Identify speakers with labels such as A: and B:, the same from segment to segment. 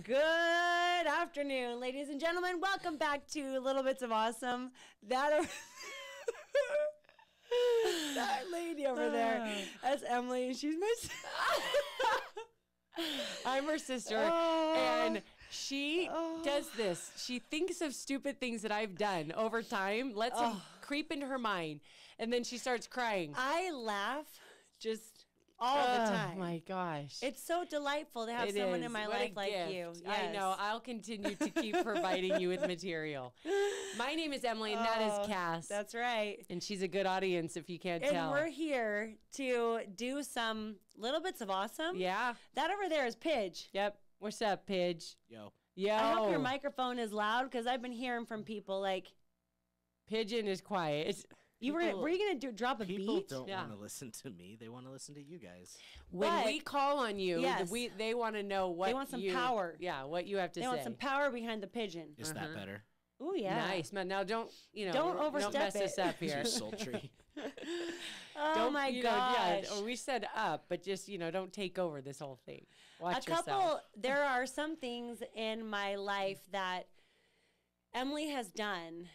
A: Good afternoon, ladies and gentlemen. Welcome back to Little Bits of Awesome. That lady over there, that's Emily, and she's my sister.
B: I'm her sister, and she does this. She thinks of stupid things that I've done over time, lets them creep into her mind, and then she starts crying.
A: I laugh just all the time.
B: Oh my gosh.
A: It's so delightful to have someone in my life like you. Yes.
B: I know. I'll continue to keep providing you with material. My name is Emily, and that is Cass.
A: That's right.
B: And she's a good audience if you can't
A: And
B: tell.
A: we're here to do some Little Bits of Awesome.
B: Yeah.
A: That over there is Pidge.
B: Yep. What's up, Pidge?
C: Yo.
A: I hope your microphone is loud because I've been hearing from people like...
B: Pigeon is quiet.
A: Were you going to drop a
C: People
A: beat?
C: don't want to listen to me. They want to listen to you guys.
B: When we call on you,
A: Yes.
B: they want to know what
A: They want some power.
B: Yeah, what you have to say.
A: They want some power behind the pigeon.
C: Is that better?
A: Oh yeah.
B: Nice. Now don't
A: overstep
B: mess us
A: it.
B: up here.
C: You're sultry.
A: Oh my gosh.
B: Yeah, we said up, but just, don't take over this whole thing. Watch yourself.
A: There are some things in my life that Emily has done,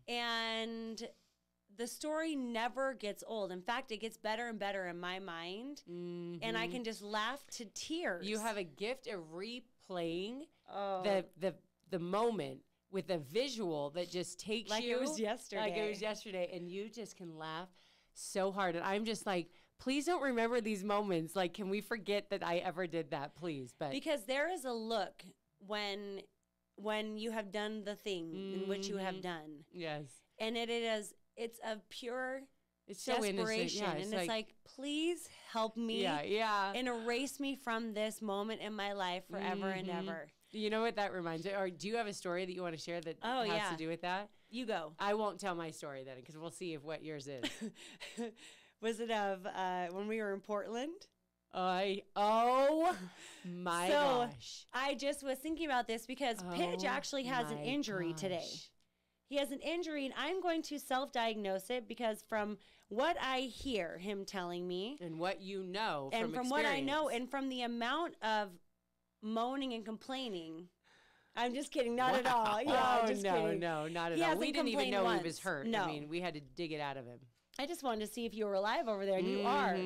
A: and the story never gets old. In fact, it gets better and better in my mind, and I can just laugh to tears.
B: You have a gift of replaying the moment with a visual that just takes
A: like
B: you.
A: it was yesterday.
B: Like it was yesterday, and you just can laugh so hard. And I'm just like, please don't remember these moments. Like, can we forget that I ever did that, please? But
A: because there is a look when you have done the thing in which you have done.
B: Yes.
A: And it's a pure
B: so
A: desperation.
B: Yeah,
A: and it's like, please help me and erase me from this moment in my life forever and ever.
B: You know what that reminds me? Or do you have a story that you want to share that has to do with that?
A: You go.
B: I won't tell my story then because we'll see what yours is.
A: Was it of when we were in Portland?
B: Oh my gosh.
A: I just was thinking about this because Pidge actually has an injury today. He has an injury, and I'm going to self-diagnose it because from what I hear him telling me.
B: And what you know
A: from experience. What I know, and from the amount of moaning and complaining. I'm just kidding. Not at all. Yeah,
B: not at all. We didn't even know he was hurt.
A: No.
B: I mean, we had to dig it out of him.
A: I just wanted to see if you were alive over there, and you are.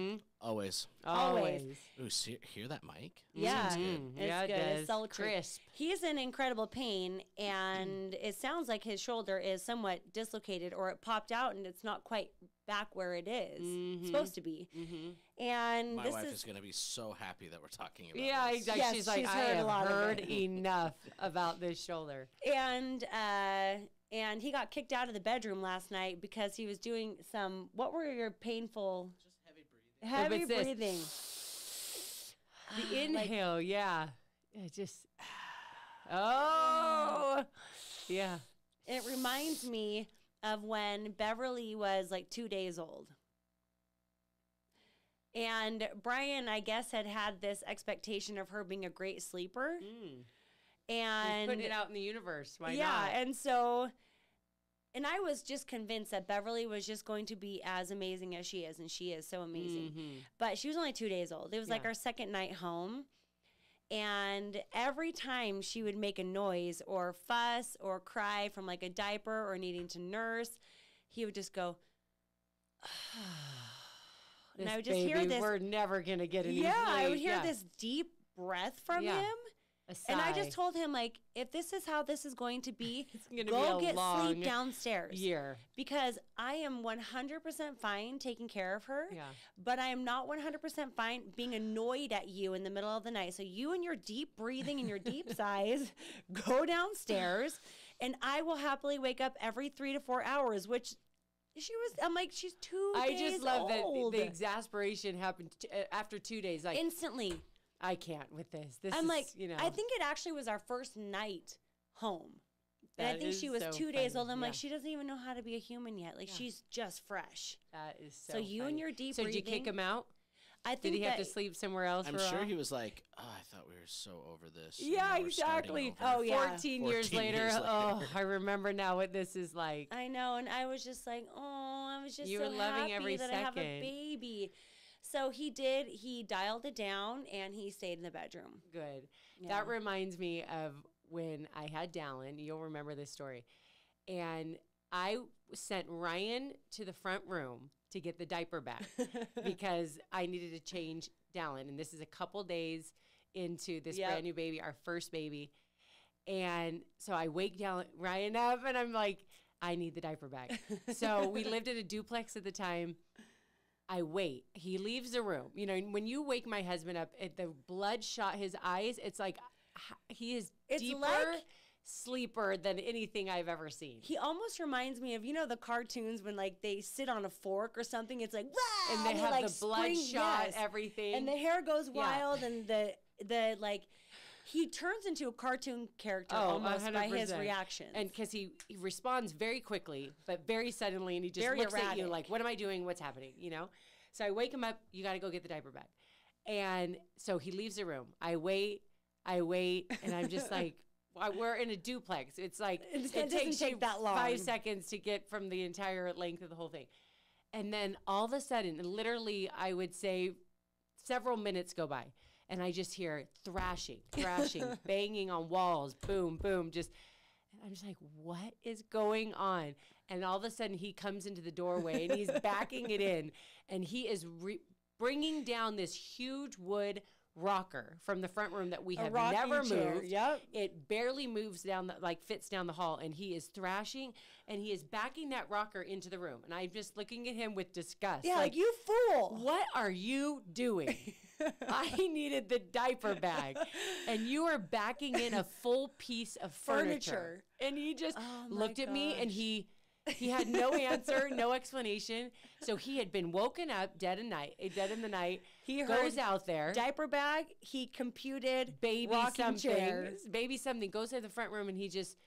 C: Always. Ooh, hear that mic?
A: Yeah.
C: Sounds good.
B: Yeah, it
A: good.
B: does.
A: It's so
B: crisp.
A: He's in incredible pain, and it sounds like his shoulder is somewhat dislocated, or it popped out, and it's not quite back where it is. It's supposed to be. And
C: my wife is going to be so happy that we're talking about
B: this.
A: Exactly.
B: Yes, she's like, I have heard enough about this shoulder.
A: And he got kicked out of the bedroom last night because he was doing some, what were your painful?
C: Just heavy breathing.
A: Heavy breathing.
B: The inhale, yeah. It just, yeah.
A: It reminds me of when Beverly was like 2 days old. And Brian, I guess, had this expectation of her being a great sleeper. And
B: putting it out in the universe. Why not?
A: Yeah, and so, and I was just convinced that Beverly was just going to be as amazing as she is, and she is so amazing. But she was only 2 days old. It was like our second night home. And every time she would make a noise or fuss or cry from like a diaper or needing to nurse, he would just go, and I would just hear this.
B: We're never going to get any sleep.
A: I would hear this deep breath from him. And I just told him, like, if this is how this is going to be, go get sleep downstairs. Because I am 100% fine taking care of her. But I am not 100% fine being annoyed at you in the middle of the night. So you and your deep breathing and your deep sighs, go downstairs. And I will happily wake up every 3 to 4 hours, which... I'm like, she's 2 days old. I just love
B: that the exasperation happened after 2 days. Like
A: instantly.
B: I can't with this.
A: I'm like, I think it actually was our first night home. And I think she was 2 days old. I'm like, she doesn't even know how to be a human yet. Like, she's just fresh.
B: That is so
A: you and your deep breathing.
B: So did you kick him out?
A: I think
B: did he have to sleep somewhere else?
C: I'm sure he was like, I thought we were so over this.
B: Yeah, exactly.
A: Oh, yeah.
B: 14 years later. Oh, I remember now what this is like.
A: I know. And I was just like, I was just
B: you
A: so
B: were loving
A: happy
B: every
A: that
B: second.
A: I have a baby. So he did. He dialed it down, and he stayed in the bedroom.
B: Good. Yeah. That reminds me of when I had Dallin. You'll remember this story. And I sent Ryan to the front room to get the diaper back because I needed to change Dallin. And this is a couple days into this brand new baby, our first baby. And so I wake Ryan up, and I'm like, I need the diaper back. So we lived in a duplex at the time. I wait. He leaves the room. You know, when you wake my husband up, the blood shot his eyes. It's like he is deeper sleeper than anything I've ever seen.
A: He almost reminds me of, you know, the cartoons when like they sit on a fork or something. It's like, wah!
B: And they have like the blood shot, everything.
A: And the hair goes wild, and the like, he turns into a cartoon character almost 100%. By his reactions.
B: And because he responds very quickly, but very suddenly, and he just looks at you like, what am I doing? What's happening? You know? So I wake him up, you got to go get the diaper back. And so he leaves the room. I wait, and I'm just like, we're in a duplex. It's like, it takes you that long. 5 seconds to get from the entire length of the whole thing. And then all of a sudden, literally, I would say several minutes go by. And I just hear thrashing, banging on walls, boom, boom. And I'm just like, what is going on? And all of a sudden, he comes into the doorway, and he's backing it in. And he is bringing down this huge wood rocker from the front room that we have never moved.
A: Yep.
B: It barely moves down, fits down the hall. And he is thrashing, and he is backing that rocker into the room. And I'm just looking at him with disgust.
A: Yeah, like you fool.
B: What are you doing? I needed the diaper bag, and you are backing in a full piece of furniture. And he just looked at me, and he had no answer, no explanation. So he had been woken up dead in the night. He goes out there.
A: Diaper bag. He computed
B: baby something. Goes to the front room, and he just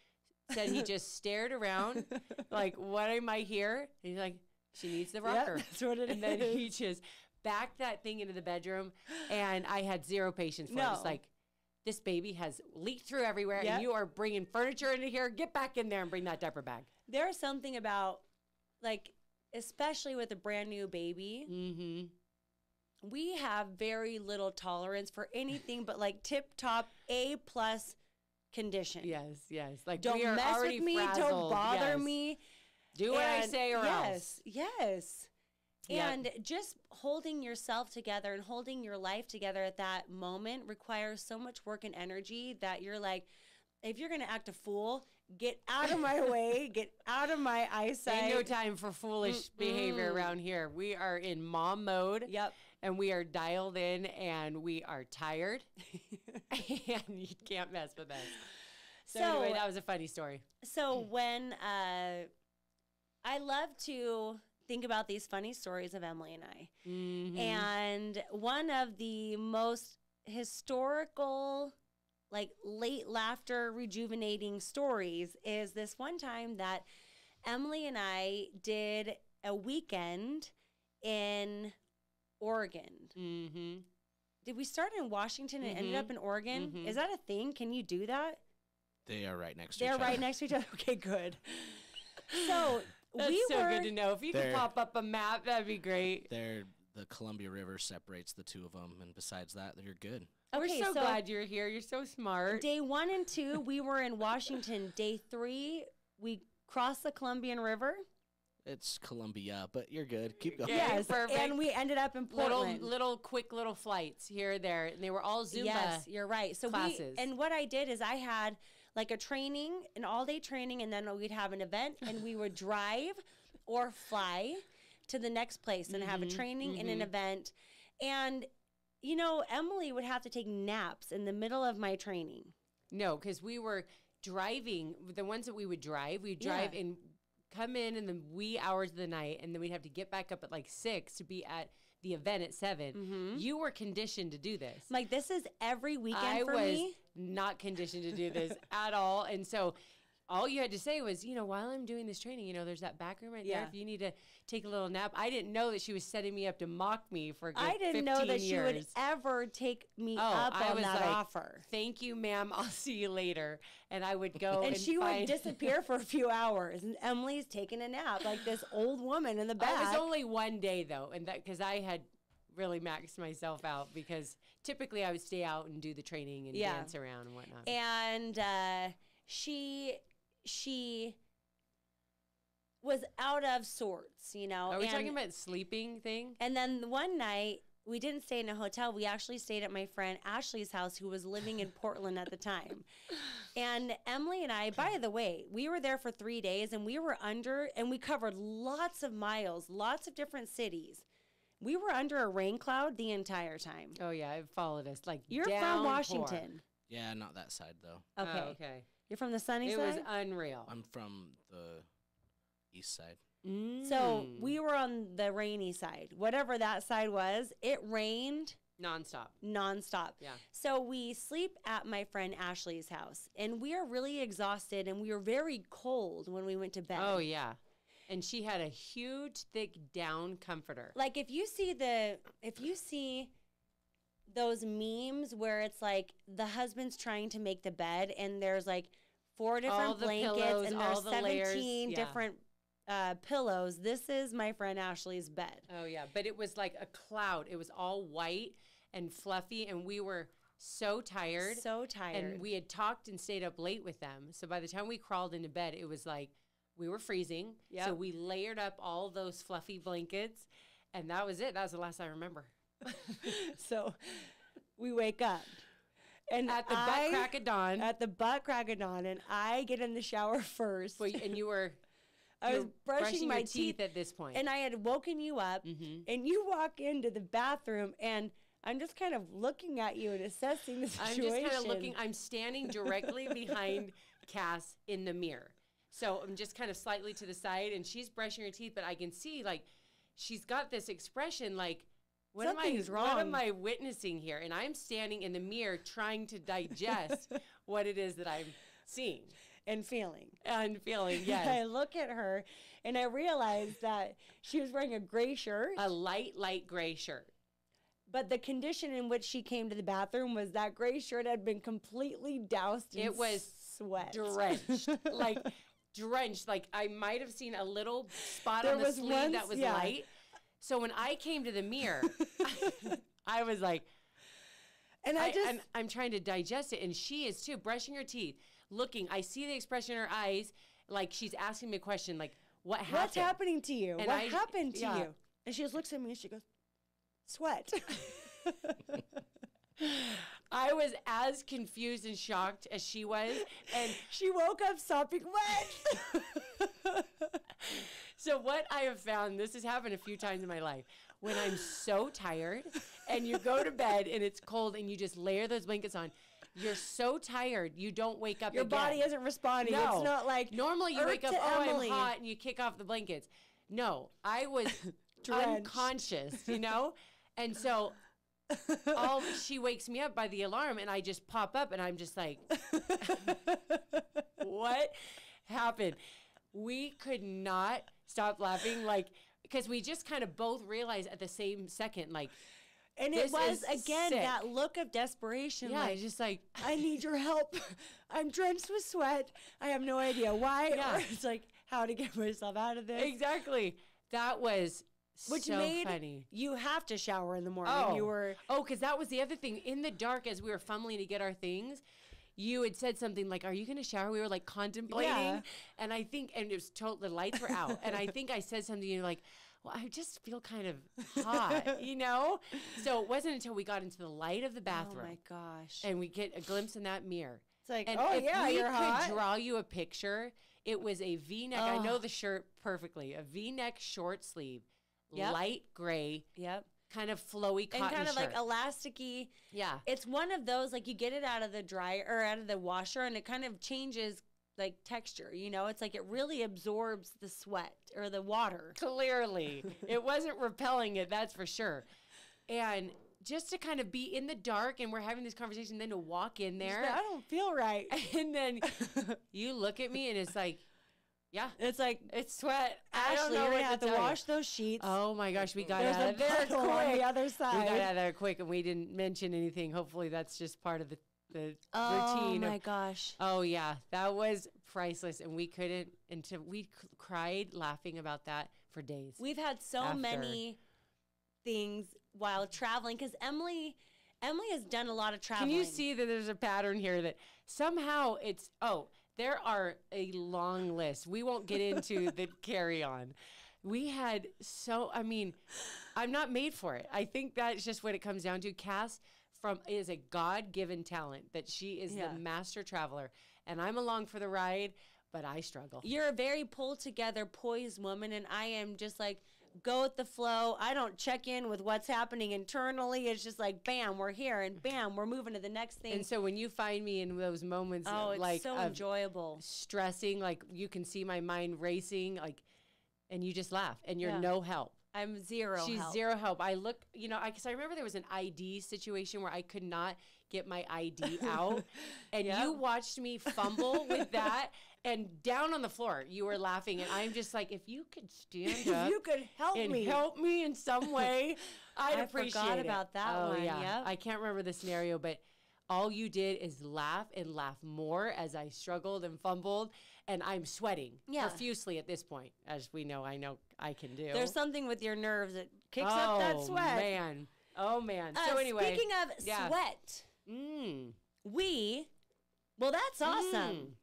B: said he just stared around like, what am I here? And he's like, she needs the rocker.
A: Yep, that's what it is.
B: And then he just backed that thing into the bedroom, and I had zero patience for it. It's like, this baby has leaked through everywhere, and you are bringing furniture into here. Get back in there and bring that diaper bag.
A: There's something about, like, especially with a brand new baby, we have very little tolerance for anything but, like, tip-top A+ condition.
B: Yes. Like,
A: don't
B: we are
A: mess
B: already
A: with me.
B: frazzled.
A: Don't bother me.
B: Do what I say or else.
A: Yes. And just holding yourself together and holding your life together at that moment requires so much work and energy that you're like, if you're going to act a fool, get out of my way, get out of my eyesight.
B: Ain't no time for foolish behavior around here. We are in mom mode.
A: Yep.
B: And we are dialed in, and we are tired. And you can't mess with us. So anyway, that was a funny story.
A: So when I love to think about these funny stories of Emily and I. And one of the most historical, like, late laughter rejuvenating stories is this one time that Emily and I did a weekend in Oregon. Did we start in Washington and ended up in Oregon? Is that a thing? Can you do that?
C: They are right next to each other.
A: They're right next to each other? Okay, good. So
B: that's good to know. If you could pop up a map, that'd be great.
C: The Columbia River separates the two of them, and besides that, they're good.
B: Okay, We're so glad you're here. You're so smart.
A: Day 1 and 2, we were in Washington. Day 3, we crossed the Columbian River.
C: It's Columbia, but you're good. Keep going.
A: Yes, perfect. And we ended up in Portland.
B: Quick little flights here and there, and they were all Zumba.
A: Yes, you're right. So
B: classes.
A: And what I did is I had like a training, an all-day training, and then we'd have an event, and we would drive or fly to the next place and have a training and an event. And, you know, Emily would have to take naps in the middle of my training.
B: No, because we were driving. The ones that we would drive and come in the wee hours of the night, and then we'd have to get back up at like 6 to be at the event at 7. You were conditioned to do this.
A: Like, this is every weekend for me.
B: I was not conditioned to do this at all. And so all you had to say was, you know, while I'm doing this training, you know, there's that back room right there. If you need to take a little nap. I didn't know that she was setting me up to mock me for a good 15 years. I didn't know that she would
A: ever take me up on that offer.
B: Thank you, ma'am. I'll see you later. And I would go
A: and she would disappear for a few hours. And Emily's taking a nap like this old woman in the back.
B: It was only one day, though. And that because I had really maxed myself out because typically I would stay out and do the training and dance around and whatnot.
A: And she was out of sorts, you know.
B: Are we talking about sleeping thing?
A: And then one night, we didn't stay in a hotel. We actually stayed at my friend Ashley's house, who was living in Portland at the time. And Emily and I, by the way, we were there for 3 days, and we covered lots of miles, lots of different cities. We were under a rain cloud the entire time.
B: Oh, yeah, it followed us. Like,
A: you're from Washington.
C: Yeah, not that side, though.
A: Okay.
B: Oh, okay.
A: You're from the sunny side?
B: It was unreal.
C: I'm from the east side.
A: So we were on the rainy side. Whatever that side was, it rained. Nonstop.
B: Yeah.
A: So we sleep at my friend Ashley's house, and we are really exhausted, and we were very cold when we went to bed.
B: Oh, yeah. And she had a huge, thick down comforter.
A: Like if you see those memes where it's like the husband's trying to make the bed, and there's like 4 different blankets, pillows, and there's 17 different pillows. This is my friend Ashley's bed.
B: Oh, yeah. But it was like a cloud. It was all white and fluffy, and we were so tired. And we had talked and stayed up late with them. So by the time we crawled into bed, it was like we were freezing. Yep. So we layered up all those fluffy blankets, and that was it. That was the last I remember.
A: So we wake up. And
B: at the butt crack of dawn.
A: At the butt crack of dawn, and I get in the shower first.
B: And you were...
A: I was brushing my teeth
B: at this point.
A: And I had woken you up, and you walk into the bathroom, and I'm just kind of looking at you and assessing the situation.
B: I'm just kind of looking. I'm standing directly behind Cass in the mirror. So I'm just kind of slightly to the side, and she's brushing her teeth, but I can see, like, she's got this expression, like,
A: something's wrong.
B: What am I witnessing here? And I'm standing in the mirror trying to digest what it is that I'm seeing.
A: And feeling,
B: yes.
A: I look at her, and I realize that she was wearing a gray shirt.
B: A light gray shirt.
A: But the condition in which she came to the bathroom was that gray shirt had been completely doused in sweat.
B: Drenched. Drenched. Like, I might have seen a little spot on the sleeve that was light. So when I came to the mirror, I was like... And I'm trying to digest it, and she is too, brushing her teeth. Looking, I see the expression in her eyes, like she's asking me a question, like, what happened?
A: What's happening to you? And what happened to you? And she just looks at me and she goes, sweat.
B: I was as confused and shocked as she was, and
A: she woke up sopping wet.
B: So what I have found, this has happened a few times in my life, when I'm so tired and you go to bed and it's cold and you just layer those blankets on, you're so tired, you don't wake up
A: Your
B: again.
A: body isn't responding.
B: No.
A: It's not like...
B: Normally you wake up, Emily. I'm hot, and you kick off the blankets. No, I was unconscious, you know? And so she wakes me up by the alarm, and I just pop up, and I'm just like, what happened? We could not stop laughing, like, because we just kind of both realized at the same second, like,
A: and it was, again, that look of desperation.
B: Yeah,
A: like,
B: just like,
A: I need your help. I'm drenched with sweat. I have no idea why. Yeah. Or it's like, how to get myself out of this.
B: Exactly. That was funny.
A: You have to shower in the morning.
B: Because that was the other thing. In the dark, as we were fumbling to get our things, you had said something like, are you going to shower? We were like contemplating. Yeah. And I think, and it was the lights were out. And I think I said something, you're like, well, I just feel kind of hot, you know? So it wasn't until we got into the light of the bathroom.
A: Oh, my gosh.
B: And we get a glimpse in that mirror.
A: It's like,
B: and
A: you're hot.
B: If we could draw you a picture, it was a V-neck. I know the shirt perfectly. A V-neck short sleeve, light gray, kind of flowy cotton
A: and kind of
B: shirt.
A: like elasticy.
B: Yeah.
A: It's one of those, like, you get it out of the dryer or out of the washer, and it kind of changes like texture, you know? It's like it really absorbs the sweat or the water.
B: Clearly. It wasn't repelling it, that's for sure. And just to kind of be in the dark, and we're having this conversation, then to walk in there.
A: I don't feel right.
B: And then you look at me, and it's like, yeah.
A: It's like,
B: it's sweat.
A: Ashley, you're going to have to wash those sheets.
B: Oh, my gosh. We got out of there quick.
A: On the other side.
B: We got out of there quick, and we didn't mention anything. Hopefully that's just part of the routine.
A: Oh, my gosh.
B: Oh, yeah. That was priceless, and we couldn't until we cried laughing about that for days.
A: We've had so many things while traveling because Emily has done a lot of traveling.
B: Can you see that there's a pattern here that somehow there are a long list. We won't get into the carry-on. We had I'm not made for it. I think that's just what it comes down to. Cass is a God-given talent that she is the master traveler, and I'm along for the ride, but I struggle.
A: You're a very pulled together, poised woman, and I am just like, go with the flow. I don't check in with what's happening internally. It's just like, bam, we're here, and bam, we're moving to the next thing.
B: And so when you find me in those moments,
A: it's so enjoyable,
B: stressing, like you can see my mind racing, like, and you just laugh, and you're no help.
A: I'm zero help.
B: She's zero help. I look, because I remember there was an ID situation where I could not get my ID out, and you watched me fumble with that. And down on the floor, you were laughing, and I'm just like, if you could stand up,
A: you could help
B: me in some way, I'd appreciate it.
A: I forgot about that one.
B: Yeah.
A: Yep.
B: I can't remember the scenario, but all you did is laugh and laugh more as I struggled and fumbled, and I'm sweating profusely at this point, as we know. I know I can do.
A: There's something with your nerves that kicks up that sweat.
B: Oh man. So anyway,
A: speaking of sweat, that's awesome.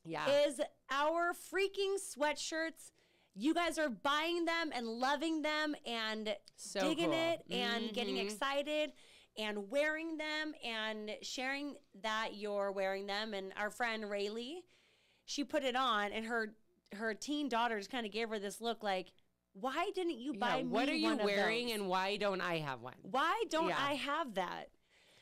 A: Is our freaking sweatshirts. You guys are buying them and loving them and digging it and getting excited and wearing them and sharing that you're wearing them. And our friend Rayleigh, she put it on, and her teen daughters kind of gave her this look like, why didn't you buy me
B: what are you
A: one
B: wearing
A: of those?
B: and why don't I have one?
A: Why don't I have that?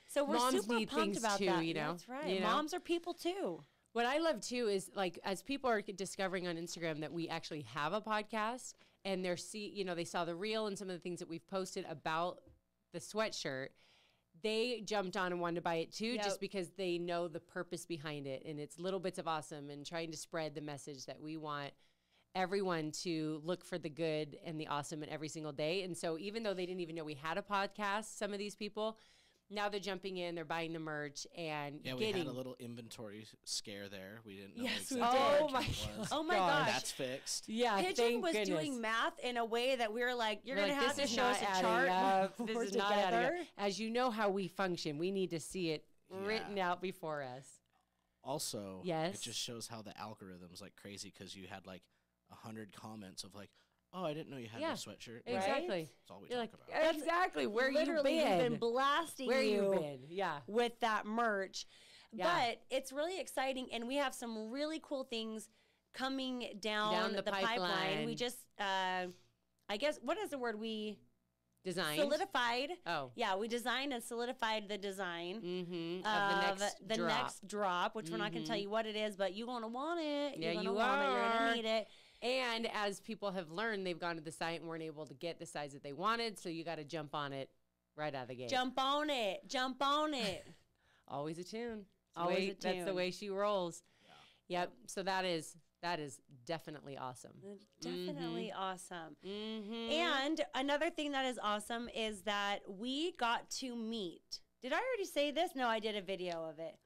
A: So we're
B: Moms
A: super
B: need
A: pumped
B: things
A: about
B: too,
A: that.
B: you know?
A: That's right.
B: You know?
A: Moms are people too.
B: What I love too is, like, as people are discovering on Instagram that we actually have a podcast, and they saw the reel and some of the things that we've posted about the sweatshirt, they jumped on and wanted to buy it too, just because they know the purpose behind it, and it's little bits of awesome and trying to spread the message that we want everyone to look for the good and the awesome in every single day. And so even though they didn't even know we had a podcast, some of these people, now they're jumping in, they're buying the merch, and
C: we had a little inventory scare there. We didn't know exactly
A: we
C: what
A: did.
C: was.
A: Oh my gosh.
C: That's fixed.
B: Yeah,
A: Pidgeon was doing math in a way that we were like, you're going to have to show us a chart.
B: This is not adding up. As you know how we function, we need to see it written out before us.
C: Also, it just shows how the algorithm's like crazy, because you had like 100 comments of like, oh, I didn't know you had a sweatshirt.
B: Exactly.
C: Right? That's all we talk about.
B: Exactly. Where you been?
A: We've been blasting you
B: Yeah.
A: with that merch. Yeah. But it's really exciting, and we have some really cool things coming down the pipeline. We just, I guess, what is the word we...
B: Designed.
A: Solidified.
B: Oh.
A: Yeah, we designed and solidified the design
B: of the
A: next drop, which we're not going to tell you what it is, but you're going to want it.
B: Yeah,
A: you're going to need it.
B: And as people have learned, they've gone to the site and weren't able to get the size that they wanted, so you got to jump on it right out of the gate.
A: Jump on it. Jump on it.
B: Always a tune.
A: Always a tune.
B: That's the way she rolls. Yeah. Yep. So that is definitely awesome.
A: Definitely awesome. And another thing that is awesome is that we got to meet. Did I already say this? No, I did a video of it.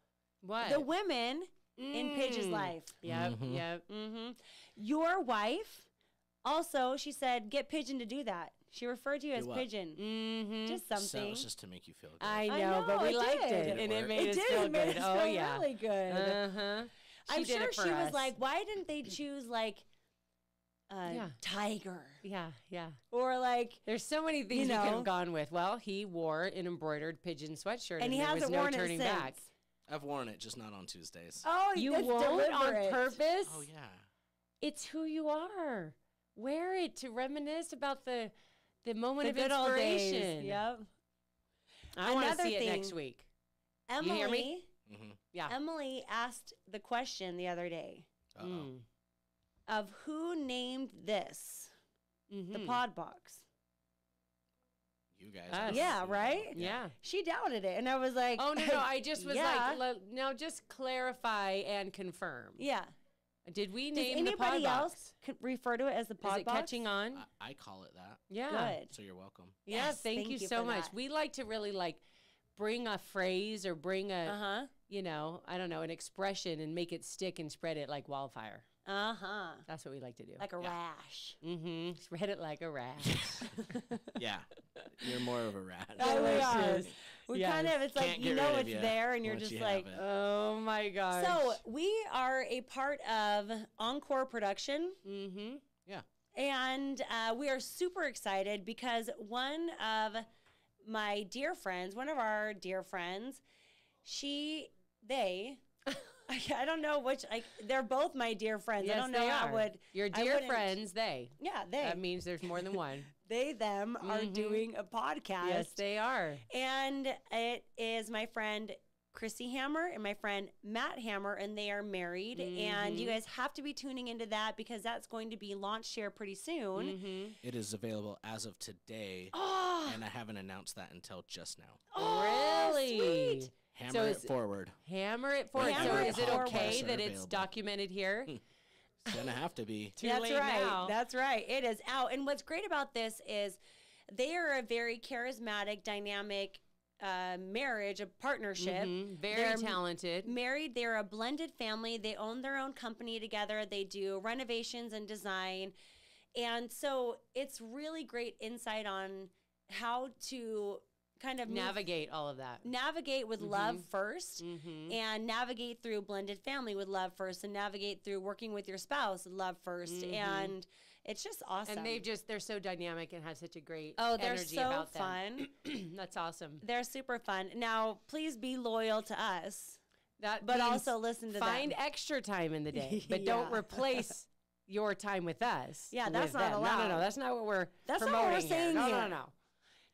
B: What?
A: The women in Pidge's life.
B: Yep.
A: Your wife, also, she said, get Pidgeon to do that. She referred to you as Pidgeon. Just something.
C: So that was just to make you feel good.
B: I know, but we liked it. And it made us feel good.
A: It feel really good. I'm sure she was like, why didn't they choose like tiger?
B: Yeah.
A: Or like,
B: there's so many things you could have gone with. Well, he wore an embroidered Pidgeon sweatshirt, and he
A: hasn't
B: there was
A: worn
B: no turning
A: it since.
B: back.
C: I've worn it, just not on Tuesdays.
A: Oh,
B: you won't on purpose?
C: Oh, yeah.
B: It's who you are. Wear it to reminisce about the moment of
A: good old
B: inspiration.
A: Days. Yep.
B: I want to see it next week.
A: Emily,
B: you hear me?
A: Yeah. Emily asked the question the other day of who named this the pod box.
C: You guys.
A: Yeah, right?
B: Yeah.
A: She doubted it. And I was like,
B: oh, no. I just was like, no, just clarify and confirm.
A: Yeah.
B: Did we name the pod box?
A: Anybody else refer to it as the pod box?
B: Is it catching on?
C: I call it that.
B: Yeah.
A: Good.
C: So you're welcome.
B: Yeah,
A: yes,
B: thank you so much. We like to really bring a phrase or bring a, I don't know, an expression and make it stick and spread it like wildfire. That's what we like to do.
A: Like a rash.
B: Mm-hmm. Spread it like a rash.
C: Yeah. You're more of a rash.
A: Oh, we are. We kind of, it's like, you know it's there, and you're just like,
B: oh my gosh.
A: So we are a part of Encore Production.
B: Mm-hmm.
C: Yeah.
A: And we are super excited because one of our dear friends, I don't know which, they're both my dear friends.
B: Yes,
A: I don't know how would.
B: Your dear friends, they.
A: Yeah, they.
B: That means there's more than one.
A: Them are doing a podcast.
B: Yes, they are.
A: And it is my friend Chrissy Hammer and my friend Matt Hammer, and they are married. And you guys have to be tuning into that because that's going to be launched here pretty soon.
C: It is available as of today, and I haven't announced that until just now.
A: Oh,
B: really?
A: Sweet.
C: Hammer it forward.
B: Hammer it forward. So is it okay that it's documented here?
C: It's going to have to be.
A: That's right. Now. That's right. It is out. And what's great about this is they are a very charismatic, dynamic marriage, a partnership.
B: Very talented.
A: Married. They're a blended family. They own their own company together. They do renovations and design. And so it's really great insight on how to kind of
B: navigate all of that.
A: Navigate with love first, and navigate through blended family with love first, and navigate through working with your spouse with love first. And it's just awesome.
B: And they're so dynamic and have such a great energy about them. That's awesome.
A: They're super fun. Now, please be loyal to us, but also listen to
B: find extra time in the day, but don't replace your time with us.
A: Yeah, that's not allowed.
B: No, that's not what we're
A: That's
B: promoting
A: not what we're saying here.
B: No.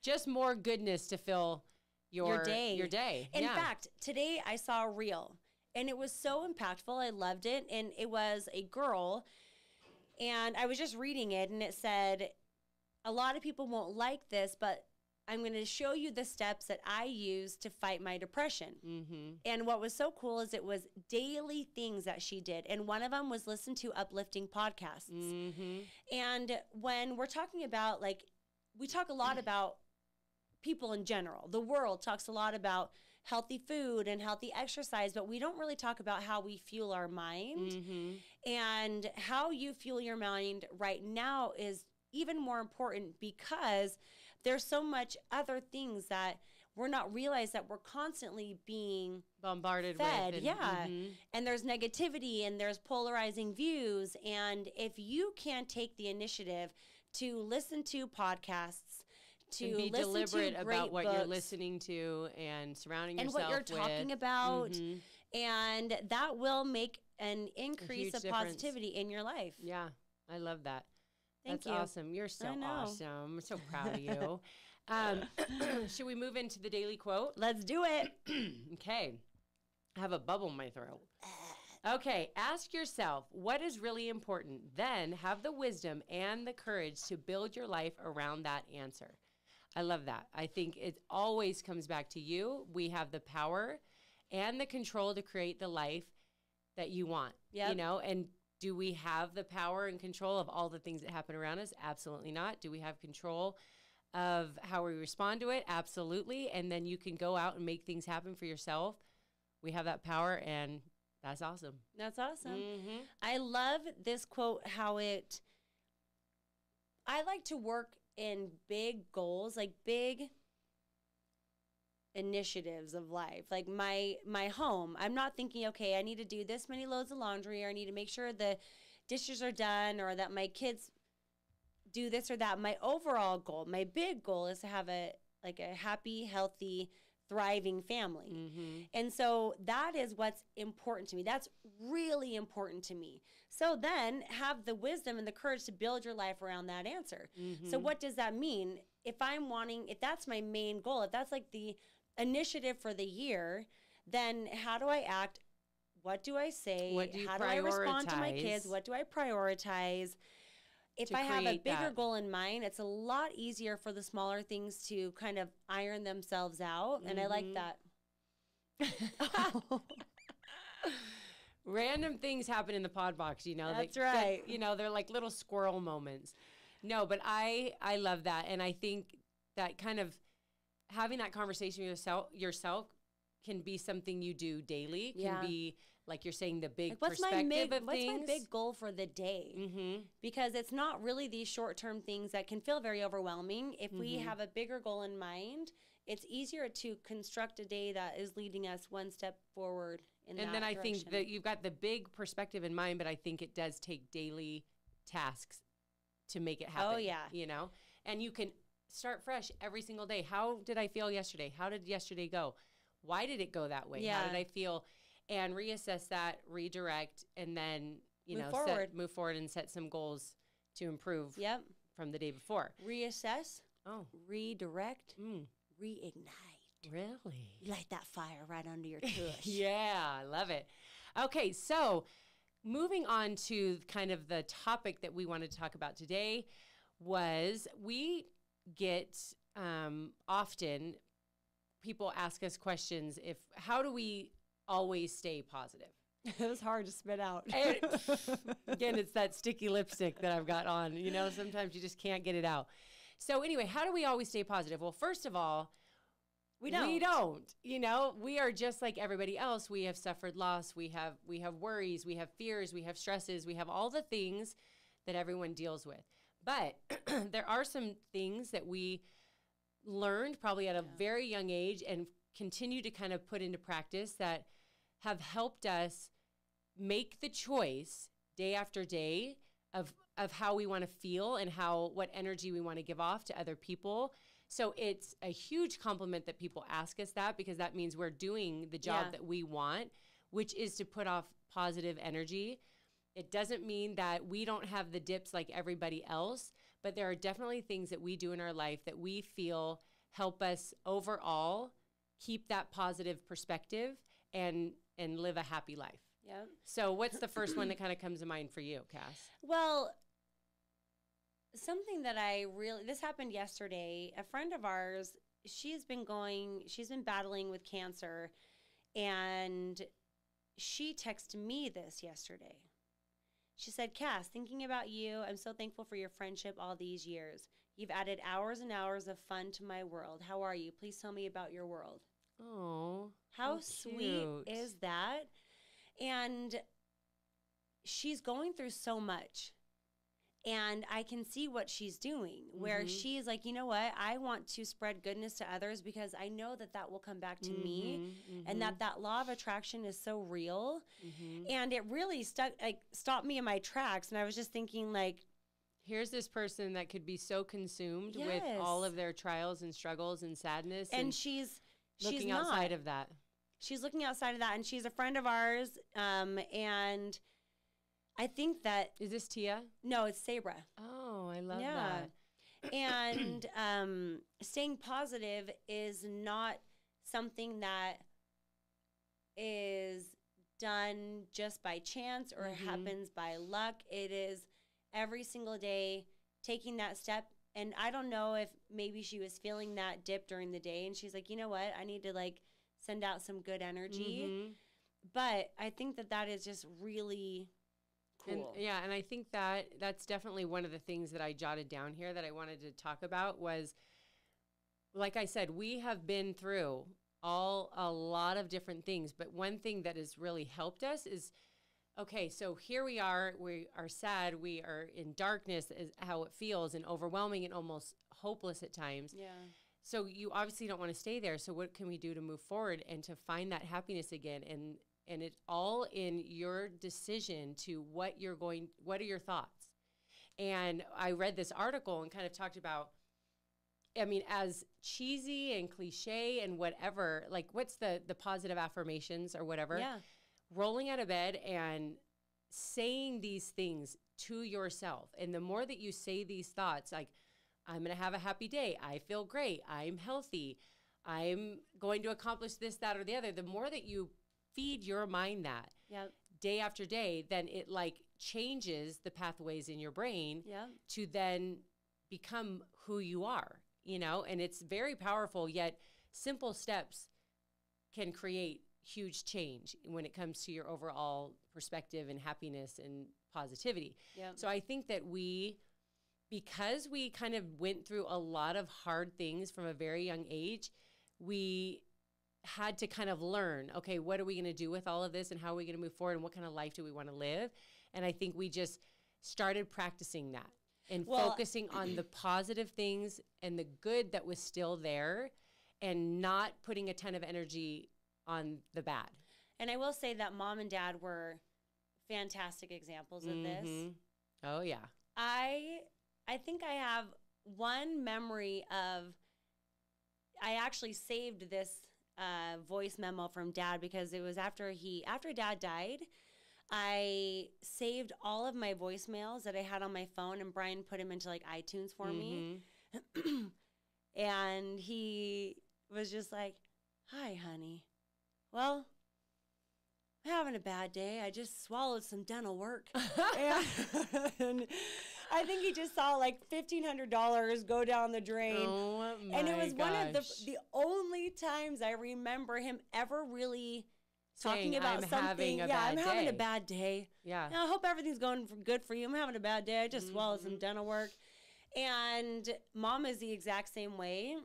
B: Just more goodness to fill your day.
A: In fact, today I saw a reel, and it was so impactful. I loved it, and it was a girl, and I was just reading it, and it said, a lot of people won't like this, but I'm going to show you the steps that I use to fight my depression. And what was so cool is it was daily things that she did, and one of them was listen to uplifting podcasts. And when we're talking about, we talk a lot about people in general. The world talks a lot about healthy food and healthy exercise, but we don't really talk about how we fuel our mind. And how you fuel your mind right now is even more important because there's so much other things that we're not realize that we're constantly being
B: bombarded
A: fed.
B: with.
A: And there's negativity and there's polarizing views. And if you can't take the initiative to listen to podcasts, to
B: be deliberate about what
A: books,
B: you're listening to and surrounding yourself with.
A: And what you're talking about. And that will make an increase of positivity in your life.
B: Yeah, I love that.
A: That's
B: awesome. You're so awesome. I'm so proud of you. Should we move into the daily quote?
A: Let's do it.
B: Okay. I have a bubble in my throat. Okay, ask yourself what is really important. Then have the wisdom and the courage to build your life around that answer. I love that. I think it always comes back to you. We have the power and the control to create the life that you want. And do we have the power and control of all the things that happen around us? Absolutely not. Do we have control of how we respond to it? Absolutely. And then you can go out and make things happen for yourself. We have that power, and that's awesome.
A: That's awesome. I love this quote, I like to work in big goals, like big initiatives of life. Like my home, I'm not thinking, okay, I need to do this many loads of laundry, or I need to make sure the dishes are done, or that my kids do this or that. My overall goal, my big goal is to have a happy, healthy, thriving family. And so that is what's important to me. That's really important to me. So then have the wisdom and the courage to build your life around that answer. So what does that mean? If that's my main goal, if that's like the initiative for the year, then how do I act? What do I say? How do I respond to my kids? What do I prioritize? If I have a bigger goal in mind, it's a lot easier for the smaller things to kind of iron themselves out. And I like that.
B: Random things happen in the pod box,
A: That's right.
B: They're like little squirrel moments. No, but I love that. And I think that kind of having that conversation with yourself can be something you do daily. Can be, like you're saying, the big
A: like
B: perspective of things.
A: What's my big goal for the day? Mm-hmm. Because it's not really these short-term things that can feel very overwhelming. If we have a bigger goal in mind, it's easier to construct a day that is leading us one step forward in that direction. And then I
B: think that you've got the big perspective in mind, but I think it does take daily tasks to make it happen.
A: Oh, yeah.
B: You know? And you can start fresh every single day. How did I feel yesterday? How did yesterday go? Why did it go that way?
A: Yeah.
B: How did I feel? And reassess that, redirect, and then, move forward and set some goals to improve from the day before.
A: Reassess, redirect, reignite.
B: Really?
A: You light that fire right under your tush.
B: Yeah, I love it. Okay, so moving on to kind of the topic that we wanted to talk about today was we get often people ask us questions how do we always stay positive?
A: It was hard to spit out.
B: Again, it's that sticky lipstick that I've got on. Sometimes you just can't get it out. So anyway, how do we always stay positive? Well, first of all, we don't. We are just like everybody else. We have suffered loss. We have worries. We have fears. We have stresses. We have all the things that everyone deals with. But there are some things that we learned probably at a very young age and continue to kind of put into practice that have helped us make the choice day after day of how we want to feel and what energy we want to give off to other people. So it's a huge compliment that people ask us that, because that means we're doing the job that we want, which is to put off positive energy. It doesn't mean that we don't have the dips like everybody else, but there are definitely things that we do in our life that we feel help us overall keep that positive perspective and live a happy life.
A: Yeah.
B: So what's the first one that kind of comes to mind for you, Cass?
A: Well, something that this happened yesterday. A friend of ours, she's been battling with cancer, and she texted me this yesterday. She said, Cass, thinking about you, I'm so thankful for your friendship all these years. You've added hours and hours of fun to my world. How are you? Please tell me about your world.
B: Oh,
A: how sweet is that? And she's going through so much. And I can see what she's doing, where she's like, you know what? I want to spread goodness to others because I know that will come back to me, and that law of attraction is so real. And it really stopped me in my tracks. And I was just thinking, like,
B: here's this person that could be so consumed with all of their trials and struggles and sadness.
A: And she's
B: looking outside of that.
A: She's looking outside of that. And she's a friend of ours. And I think that...
B: Is this Tia?
A: No, it's Sabra.
B: Oh, I love that.
A: And staying positive is not something that is done just by chance or happens by luck. It is every single day taking that step. And I don't know if maybe she was feeling that dip during the day, and she's like, you know what? I need to send out some good energy. But I think that is just really... cool.
B: And I think that's definitely one of the things that I jotted down here that I wanted to talk about was, like I said, we have been through a lot of different things, but one thing that has really helped us is, okay, so here we are sad, we are in darkness is how it feels, and overwhelming and almost hopeless at times.
A: Yeah.
B: So you obviously don't want to stay there. So what can we do to move forward and to find that happiness again? And it's all in your decision to what are your thoughts? And I read this article and kind of talked about, as cheesy and cliche and whatever, like what's the positive affirmations or whatever, rolling out of bed and saying these things to yourself. And the more that you say these thoughts, like, I'm going to have a happy day, I feel great, I'm healthy, I'm going to accomplish this, that, or the other, the more that you feed your mind that day after day, then it changes the pathways in your brain to then become who you are, and it's very powerful, yet simple steps can create huge change when it comes to your overall perspective and happiness and positivity. So I think that because we kind of went through a lot of hard things from a very young age, we had to kind of learn, okay, what are we going to do with all of this and how are we going to move forward and what kind of life do we want to live? And I think we just started practicing that and focusing on the positive things and the good that was still there and not putting a ton of energy on the bad.
A: And I will say that Mom and Dad were fantastic examples of this.
B: Oh, yeah.
A: I think I have one memory of, I actually saved this voice memo from Dad because it was after Dad died. I saved all of my voicemails that I had on my phone, and Brian put them into like iTunes for me. And he was just like, "Hi, honey. Well, I'm having a bad day. I just swallowed some dental work." And I think he just saw like $1,500 go down the drain.
B: Oh, my
A: and it was
B: gosh.
A: one of the only times I remember him ever really talking about something. I'm having a bad day.
B: Yeah.
A: I hope everything's going good for you. I'm having a bad day. I just swallowed some dental work. And Mom is the exact same way.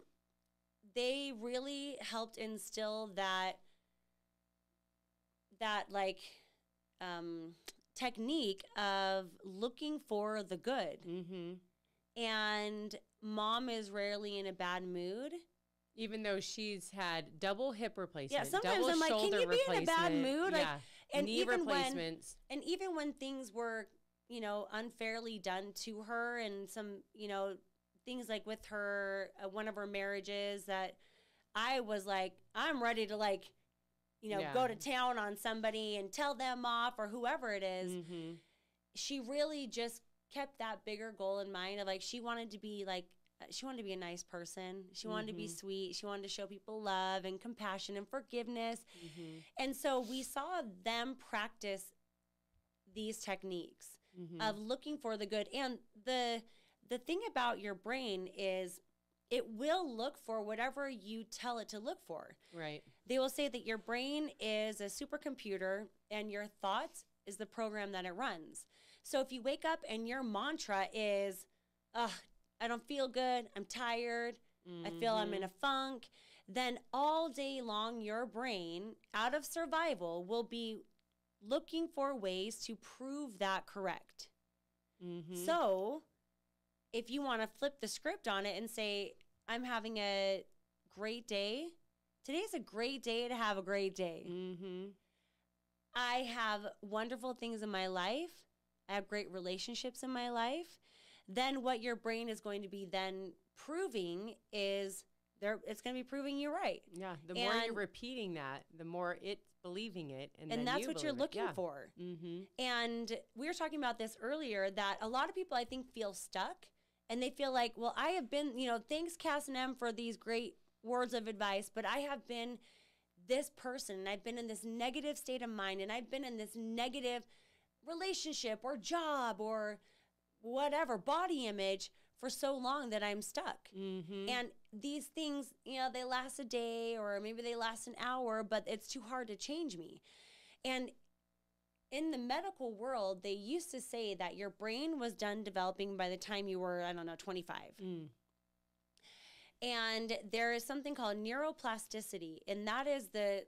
A: They really helped instill that like technique of looking for the good. And Mom is rarely in a bad mood.
B: Even though she's had double hip replacement,
A: yeah, sometimes I'm like, can you be in a bad mood?
B: Yeah.
A: Like, and
B: knee replacements.
A: Even when things were, unfairly done to her, and some, things like with her, one of her marriages that I was like, I'm ready to like, go to town on somebody and tell them off or whoever it is. She really just kept that bigger goal in mind of like, she wanted to be a nice person. She wanted to be sweet. She wanted to show people love and compassion and forgiveness. And so we saw them practice these techniques of looking for the good. And the thing about your brain is it will look for whatever you tell it to look for.
B: Right.
A: They will say that your brain is a supercomputer and your thoughts is the program that it runs. So if you wake up and your mantra is, I don't feel good, I'm tired, I feel I'm in a funk, then all day long your brain, out of survival, will be looking for ways to prove that correct. So if you want to flip the script on it and say, I'm having a great day, today's a great day to have a great day. I have wonderful things in my life. I have great relationships in my life. Then what your brain is going to be then proving is it's going to be proving you right.
B: Yeah. The more you're repeating that, the more it's believing it. And
A: that's what you're looking for. And we were talking about this earlier, that a lot of people, I think, feel stuck. And they feel like, well, I have been, thanks Cass and M for these great words of advice, but I have been this person, and I've been in this negative state of mind, and I've been in this negative relationship or job or whatever, body image for so long that I'm stuck. And these things, they last a day or maybe they last an hour, but it's too hard to change me. And in the medical world, they used to say that your brain was done developing by the time you were, 25. And there is something called neuroplasticity, and that is the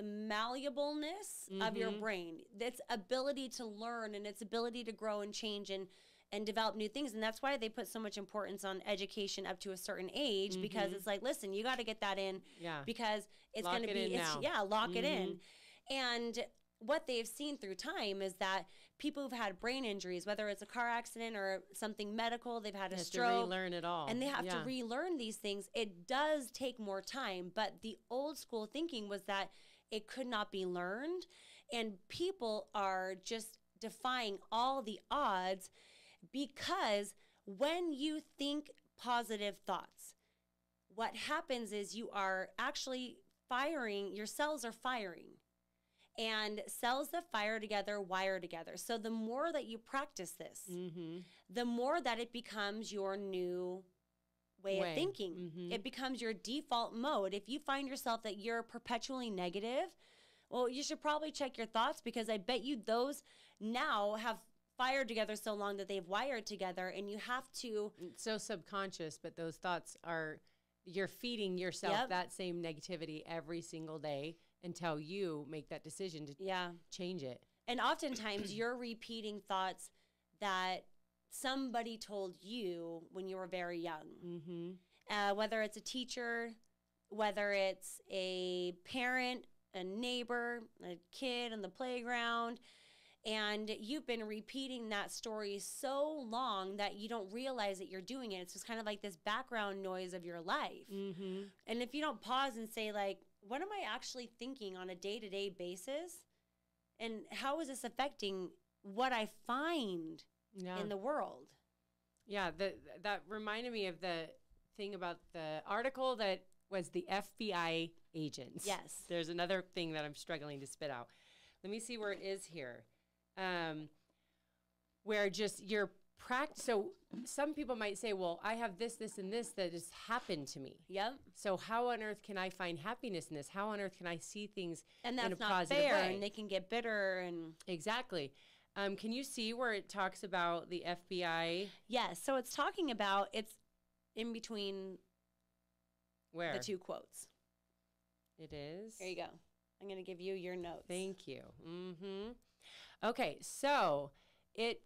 A: malleableness of your brain, its ability to learn and its ability to grow and change and develop new things. And that's why they put so much importance on education up to a certain age, because it's like, listen, you got to get that in because it's going to be, lock it in. And what they've seen through time is that people who've had brain injuries, whether it's a car accident or something medical, they've had a stroke.
B: To relearn it all.
A: And they have to relearn these things. It does take more time, but the old school thinking was that it could not be learned. And people are just defying all the odds, because when you think positive thoughts, what happens is you are actually firing, your cells are firing. And cells that fire together wire together. So the more that you practice this, the more that it becomes your new way of thinking. It becomes your default mode. If you find yourself that you're perpetually negative, well, you should probably check your thoughts, because I bet you those now have fired together so long that they've wired together, and you have to.
B: It's so subconscious, but those thoughts are you're feeding yourself that same negativity every single day until you make that decision to change it.
A: And oftentimes you're repeating thoughts that somebody told you when you were very young. Mm-hmm. Whether it's a teacher, whether it's a parent, a neighbor, a kid on the playground, and you've been repeating that story so long that you don't realize that you're doing it. It's just kind of like this background noise of your life. Mm-hmm. And if you don't pause and say, like, what am I actually thinking on a day-to-day basis? And how is this affecting what I find in the world?
B: Yeah, that reminded me of the thing about the article that was the FBI agents.
A: Yes.
B: There's another thing that I'm struggling to spit out. Let me see where it is here. Where just your practice. So some people might say, well, I have this, and this that has happened to me.
A: Yep.
B: So how on earth can I find happiness in this? How on earth can I see things
A: in a positive way? And that's not fair, and they can get bitter. And
B: exactly. Can you see where it talks about the FBI?
A: Yes. So it's talking about, it's in between the two quotes.
B: It is?
A: There you go. I'm going to give you your notes.
B: Thank you. Mm-hmm. Okay, so that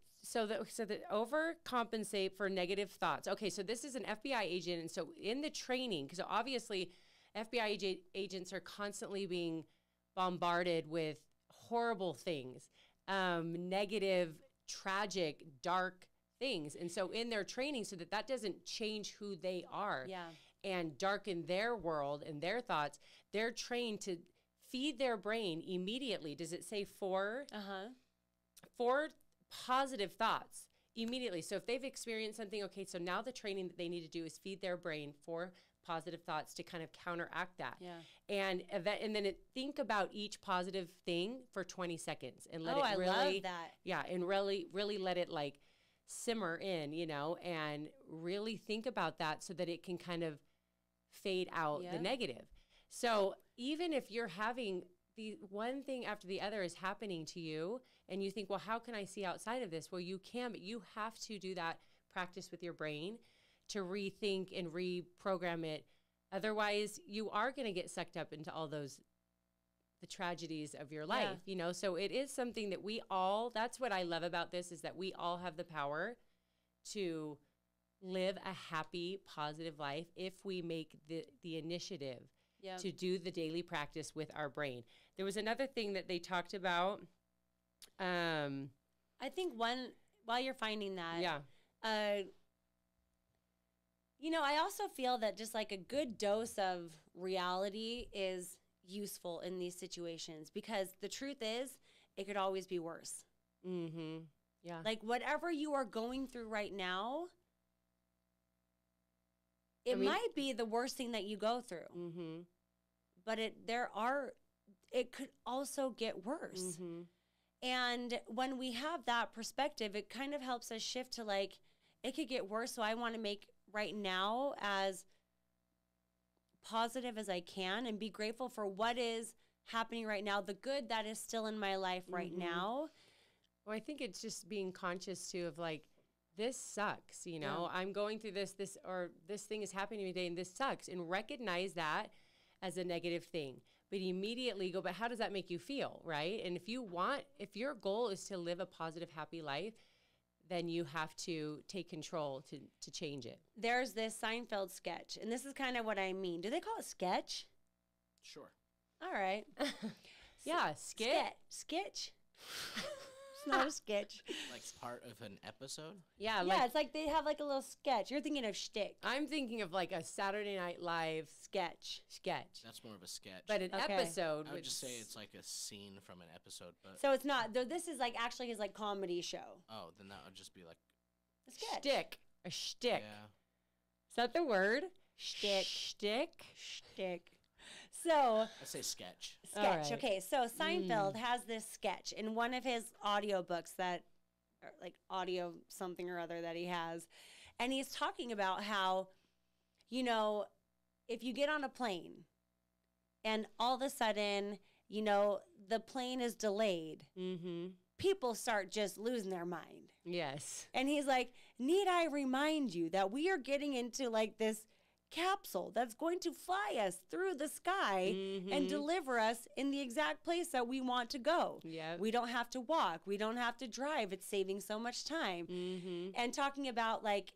B: overcompensate for negative thoughts. Okay, so this is an FBI agent, and so in the training, because obviously FBI agents are constantly being bombarded with horrible things, negative, tragic, dark things, and so in their training, so that doesn't change who they are, and darken their world and their thoughts, they're trained to feed their brain immediately. Does it say 4? Uh-huh. 4 positive thoughts immediately. So if they've experienced something, okay, so now the training that they need to do is feed their brain 4 positive thoughts to kind of counteract that. Yeah. And then think about each positive thing for 20 seconds and let it really,
A: I love that.
B: Yeah, and really, really let it like simmer in, and really think about that so that it can kind of fade out the negative. So even if you're having the one thing after the other is happening to you and you think, well, how can I see outside of this? Well, you can, but you have to do that practice with your brain to rethink and reprogram it. Otherwise, you are going to get sucked up into all the tragedies of your life, So it is something that that's what I love about this, is that we all have the power to live a happy, positive life if we make the initiative to do the daily practice with our brain. There was another thing that they talked about.
A: I think while you're finding that, I also feel that just like a good dose of reality is useful in these situations, because the truth is it could always be worse. Mm-hmm. Yeah. Like whatever you are going through right now, it might be the worst thing that you go through, but it could also get worse. Mm-hmm. And when we have that perspective, it kind of helps us shift to like, it could get worse. So I want to make right now as positive as I can and be grateful for what is happening right now, the good that is still in my life right now.
B: Well, I think it's just being conscious too of like, this sucks, I'm going through this thing is happening to me today and this sucks, and recognize that as a negative thing, but immediately go, but how does that make you feel, right? And if your goal is to live a positive, happy life, then you have to take control to change it.
A: There's this Seinfeld sketch, and this is kind of what I mean. Do they call it sketch?
C: Sure.
A: All right.
B: Yeah,
A: sketch. It's not a sketch.
C: Like part of an episode?
B: Yeah.
A: Yeah, it's like they have like a little sketch. You're thinking of shtick.
B: I'm thinking of like a Saturday Night Live sketch.
C: That's more of a sketch.
B: But an episode.
C: I would just say it's like a scene from an episode. But
A: so it's not. This is like actually his like comedy show.
C: Oh, then that would just be like
A: a sketch.
B: Shtick. A shtick.
C: Yeah.
B: Is that the word?
A: Shtick.
B: Shtick.
A: So
C: I say sketch.
A: Right. Okay, so Seinfeld has this sketch in one of his audiobooks like audio something or other that he has. And he's talking about how, if you get on a plane and all of a sudden, the plane is delayed, people start just losing their mind.
B: Yes.
A: And he's like, need I remind you that we are getting into like this capsule that's going to fly us through the sky and deliver us in the exact place that we want to go.
B: Yep.
A: We don't have to walk. We don't have to drive. It's saving so much time. And talking about like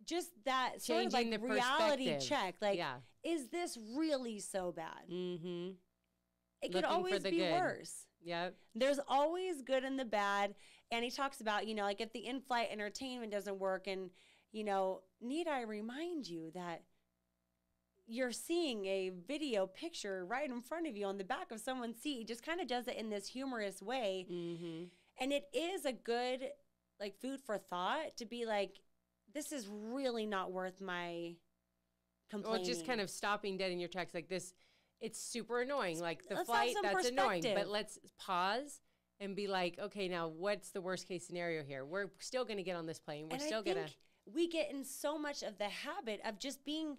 A: just that sort of like reality check. Like, is this really so bad? It could always be worse.
B: Yep.
A: There's always good and the bad. And he talks about, you know, like if the in-flight entertainment doesn't work and, you know, need I remind you that you're seeing a video picture right in front of you on the back of someone's seat. He just kind of does it in this humorous way. And it is a good, like, food for thought to be like, this is really not worth my complaining.
B: Well, just kind of stopping dead in your tracks like this. It's super annoying. Like the flight, that's annoying. But let's pause and be like, okay, now what's the worst case scenario here? We're still going to get on this plane. We're still going to.
A: We get in so much of the habit of just being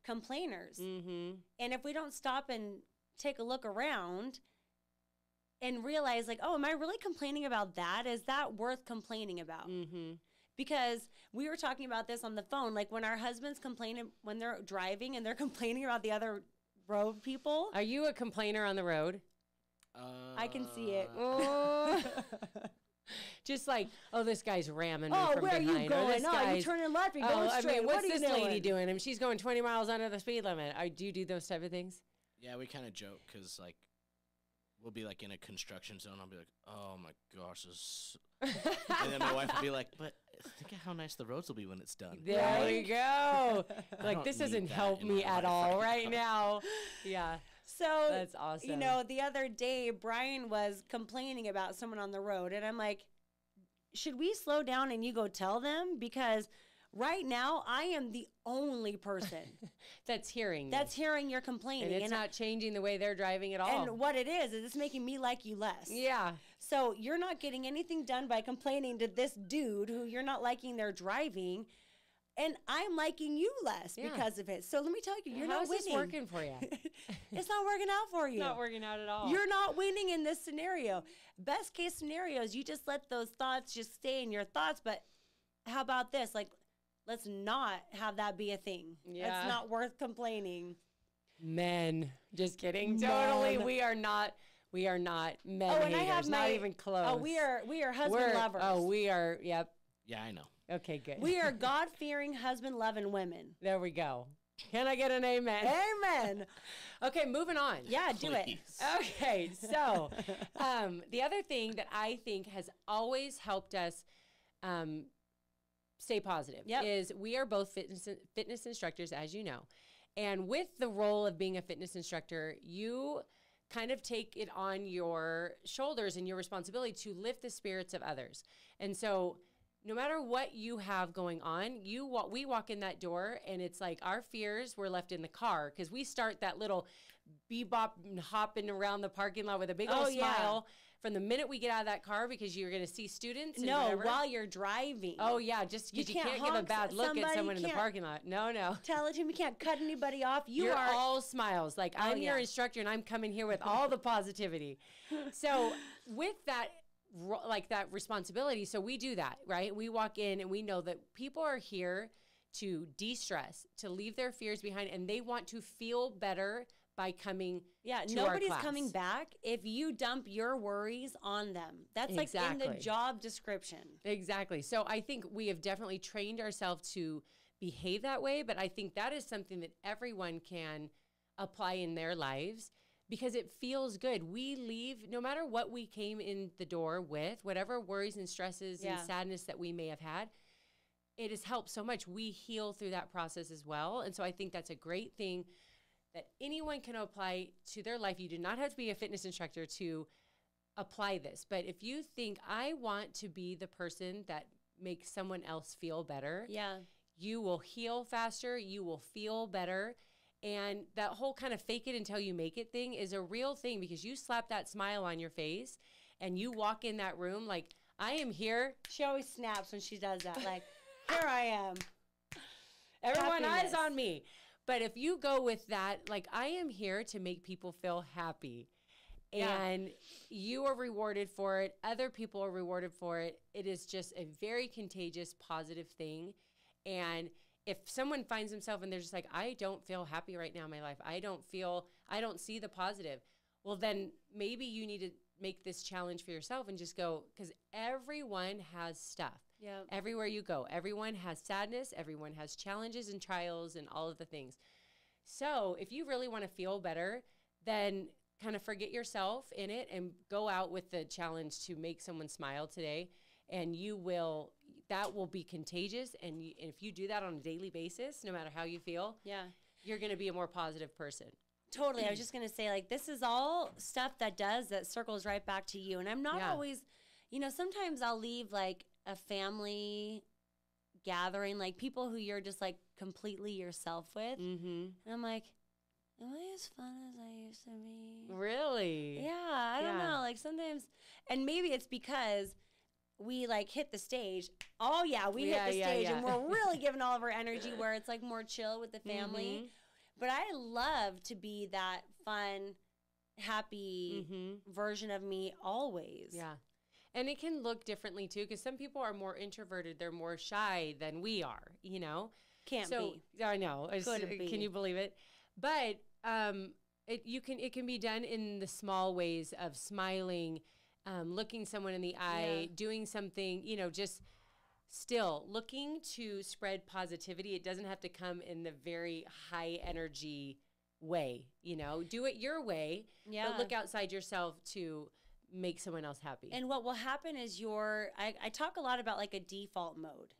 A: complainers. And if we don't stop and take a look around and realize like, oh, am I really complaining about that? Is that worth complaining about? Because we were talking about this on the phone. Like when our husbands complain when they're driving and they're complaining about the other road people.
B: Are you a complainer on the road?
A: I can see it.
B: Just like, oh, this guy's ramming me from behind.
A: Oh, where are you going? Oh, you're turning left. You're going straight.
B: I mean, what's this lady doing? And she's going 20 miles under the speed limit. Do you do those type of things?
C: Yeah, we kind of joke because, like, we'll be, like, in a construction zone. I'll be like, oh, my gosh. And then my wife will be like, but think of how nice the roads will be when it's done.
B: There you go. Like, this doesn't help me at all right now. Yeah.
A: So
B: that's awesome.
A: You know, the other day, Brian was complaining about someone on the road. And I'm like, should we slow down and you go tell them? Because right now, I am the only person
B: that's hearing
A: your complaining.
B: And it's not changing the way they're driving at all.
A: And what it is it's making me like you less.
B: Yeah.
A: So you're not getting anything done by complaining to this dude who you're not liking their driving. And I'm liking you less because of it. So let me tell you, you're not winning.
B: How's this working for you?
A: It's not working out for you.
B: Not working out at all.
A: You're not winning in this scenario. Best case scenario is you just let those thoughts just stay in your thoughts. But how about this? Like, let's not have that be a thing. Yeah. That's not worth complaining.
B: Men. Just kidding. Totally. We are not men haters. Not even close.
A: Oh, we are husband lovers.
B: Oh, we are. Yep.
C: Yeah, I know.
B: Okay, good.
A: We are God-fearing, husband-loving women.
B: There we go. Can I get an amen?
A: Amen.
B: Okay, moving on.
A: Yeah, do it.
B: Okay, so the other thing that I think has always helped us stay positive is we are both fitness instructors, as you know. And with the role of being a fitness instructor, you kind of take it on your shoulders and your responsibility to lift the spirits of others. And so no matter what you have going on, we walk in that door and it's like our fears were left in the car because we start that little bebop and hopping around the parking lot with a big old smile from the minute we get out of that car because you're going to see students. And whatever.
A: While you're driving.
B: Oh, yeah, just because you can't give a bad look at someone in the parking lot. No.
A: Tell it to him. You can't cut anybody off.
B: You're all smiles. Like, I'm your instructor and I'm coming here with all the positivity. So with that, like that responsibility. So we do that, right? We walk in and we know that people are here to de-stress, to leave their fears behind, and they want to feel better by coming to
A: nobody's
B: our class.
A: Coming back if you dump your worries on them. That's like in the job description.
B: Exactly. So I think we have definitely trained ourselves to behave that way, but I think that is something that everyone can apply in their lives. Because it feels good. We leave, no matter what we came in the door with, whatever worries and stresses and sadness that we may have had, it has helped so much. We heal through that process as well. And so I think that's a great thing that anyone can apply to their life. You do not have to be a fitness instructor to apply this. But if you think, I want to be the person that makes someone else feel better, you will heal faster, you will feel better. And that whole kind of fake it until you make it thing is a real thing because you slap that smile on your face and you walk in that room like, I am here.
A: She always snaps when she does that. Like, here I am.
B: Everyone eyes on me. But if you go with that, like, I am here to make people feel happy. And you are rewarded for it. Other people are rewarded for it. It is just a very contagious, positive thing. And if someone finds themselves and they're just like, I don't feel happy right now in my life, I don't see the positive. Well, then maybe you need to make this challenge for yourself and just go, because everyone has stuff.
A: Yeah.
B: Everywhere you go, everyone has sadness, everyone has challenges and trials and all of the things. So if you really want to feel better, then kind of forget yourself in it and go out with the challenge to make someone smile today. And that will be contagious. And if you do that on a daily basis, no matter how you feel, you're going to be a more positive person.
A: Totally. I was just going to say, like, this is all stuff that circles right back to you. And I'm not always, sometimes I'll leave like a family gathering, like people who you're just like completely yourself with. Mm-hmm. And I'm like, am I as fun as I used to be?
B: Really?
A: Yeah. I don't know. Like sometimes, and maybe it's because we like hit the stage. Oh yeah. We hit the stage and we're really giving all of our energy where it's like more chill with the family. Mm-hmm. But I love to be that fun, happy version of me always.
B: Yeah. And it can look differently too, because some people are more introverted. They're more shy than we are,
A: Can't be.
B: I know.
A: Couldn't be.
B: Can you believe it? But it can be done in the small ways of smiling, looking someone in the eye, doing something, just still looking to spread positivity. It doesn't have to come in the very high energy way, do it your way, but look outside yourself to make someone else happy.
A: And what will happen is I talk a lot about like a default mode,